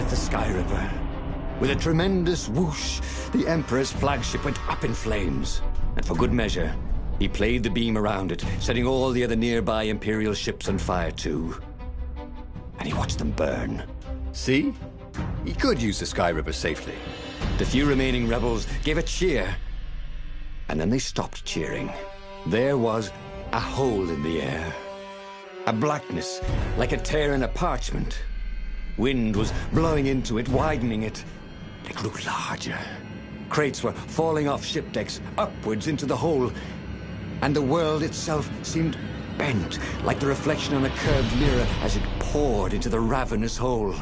the Sky Ripper. With a tremendous whoosh, the Emperor's flagship went up in flames. And for good measure, he played the beam around it, setting all the other nearby Imperial ships on fire too. And he watched them burn. See? He could use the Sky Ripper safely. The few remaining rebels gave a cheer. And then they stopped cheering. There was a hole in the air. A blackness, like a tear in a parchment. Wind was blowing into it, widening it. It grew larger. Crates were falling off ship decks, upwards into the hole. And the world itself seemed bent, like the reflection on a curved mirror as it poured into the ravenous hole.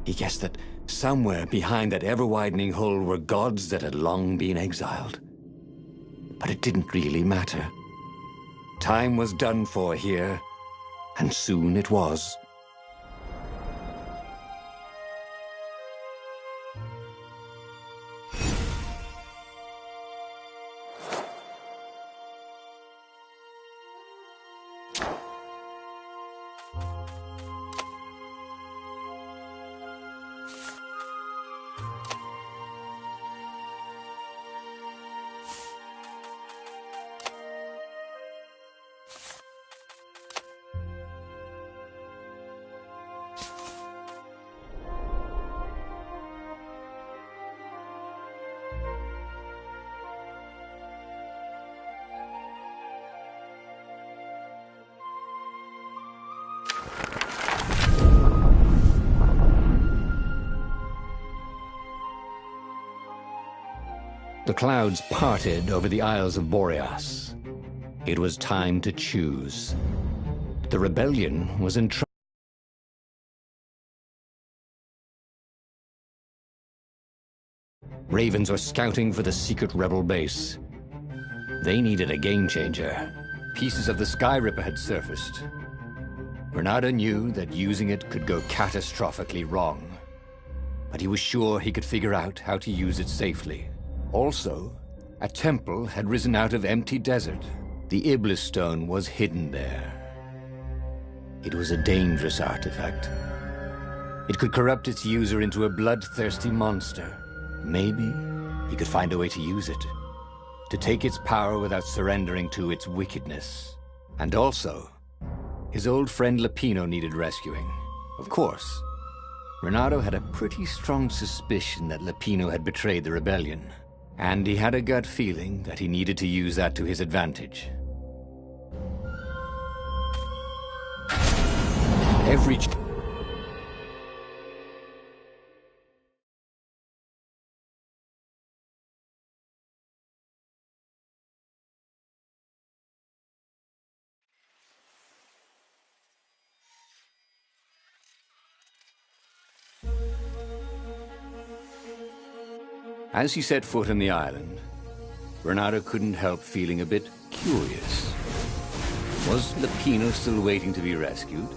He guessed that somewhere behind that ever-widening hole were gods that had long been exiled. But it didn't really matter. Time was done for here, and soon it was. The clouds parted over the Isles of Boreas. It was time to choose. The rebellion was in trouble. Ravens were scouting for the secret rebel base. They needed a game changer. Pieces of the Sky Ripper had surfaced. Bernardo knew that using it could go catastrophically wrong. But he was sure he could figure out how to use it safely. Also, a temple had risen out of empty desert. The Iblis stone was hidden there. It was a dangerous artifact. It could corrupt its user into a bloodthirsty monster. Maybe he could find a way to use it, to take its power without surrendering to its wickedness. And also, his old friend Lapino needed rescuing. Of course, Bernardo had a pretty strong suspicion that Lapino had betrayed the rebellion. And he had a gut feeling that he needed to use that to his advantage. As he set foot on the island, Bernardo couldn't help feeling a bit curious. Was Lapino still waiting to be rescued?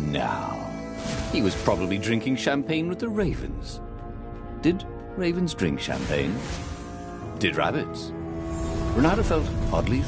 No. He was probably drinking champagne with the ravens. Did ravens drink champagne? Did rabbits? Bernardo felt oddly...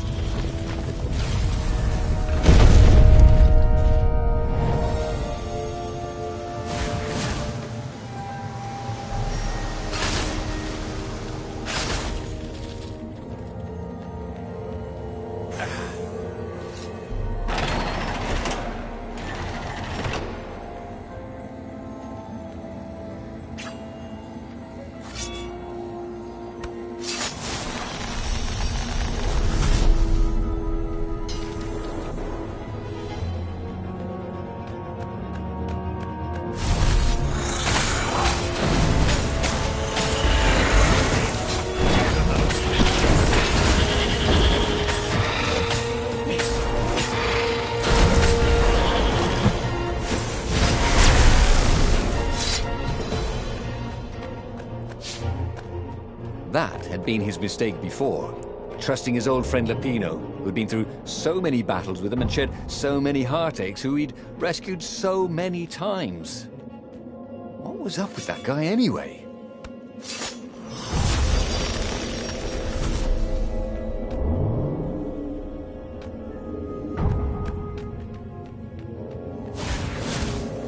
That had been his mistake before, trusting his old friend Lapino, who'd been through so many battles with him and shed so many heartaches, who he'd rescued so many times. What was up with that guy anyway?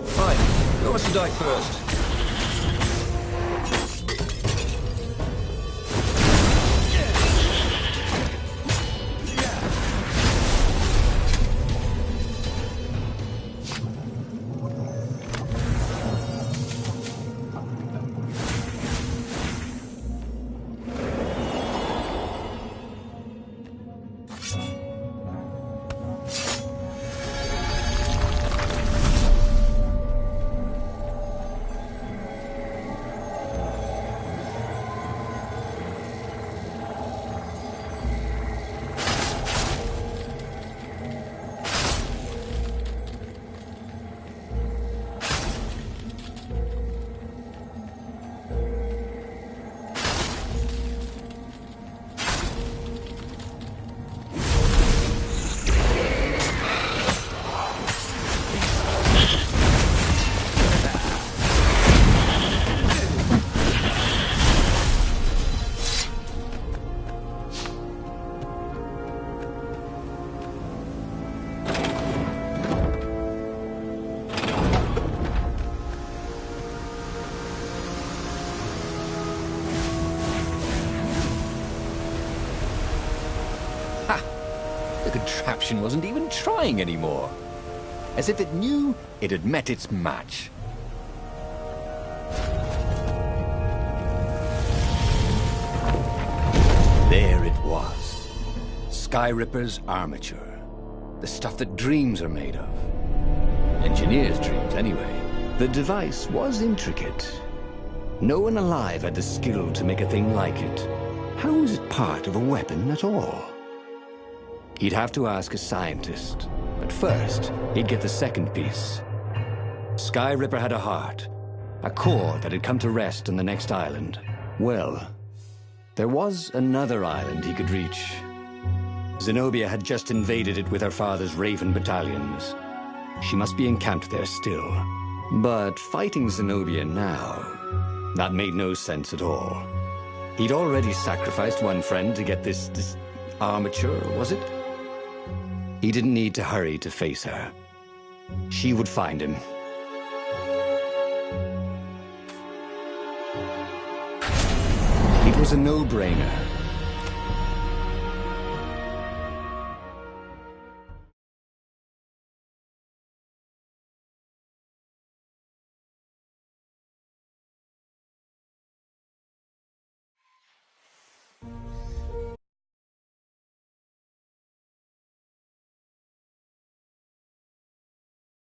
Fine. Who wants to die first? contraption wasn't even trying anymore. As if it knew it had met its match. There it was. Skyripper's armature. The stuff that dreams are made of. Engineers' dreams, anyway. The device was intricate. No one alive had the skill to make a thing like it. How was it part of a weapon at all? He'd have to ask a scientist. But first, he'd get the second piece. Skyripper had a heart. A core that had come to rest on the next island. Well, there was another island he could reach. Zenobia had just invaded it with her father's Raven battalions. She must be encamped there still. But fighting Zenobia now, that made no sense at all. He'd already sacrificed one friend to get this armature, was it? He didn't need to hurry to face her. She would find him. It was a no-brainer.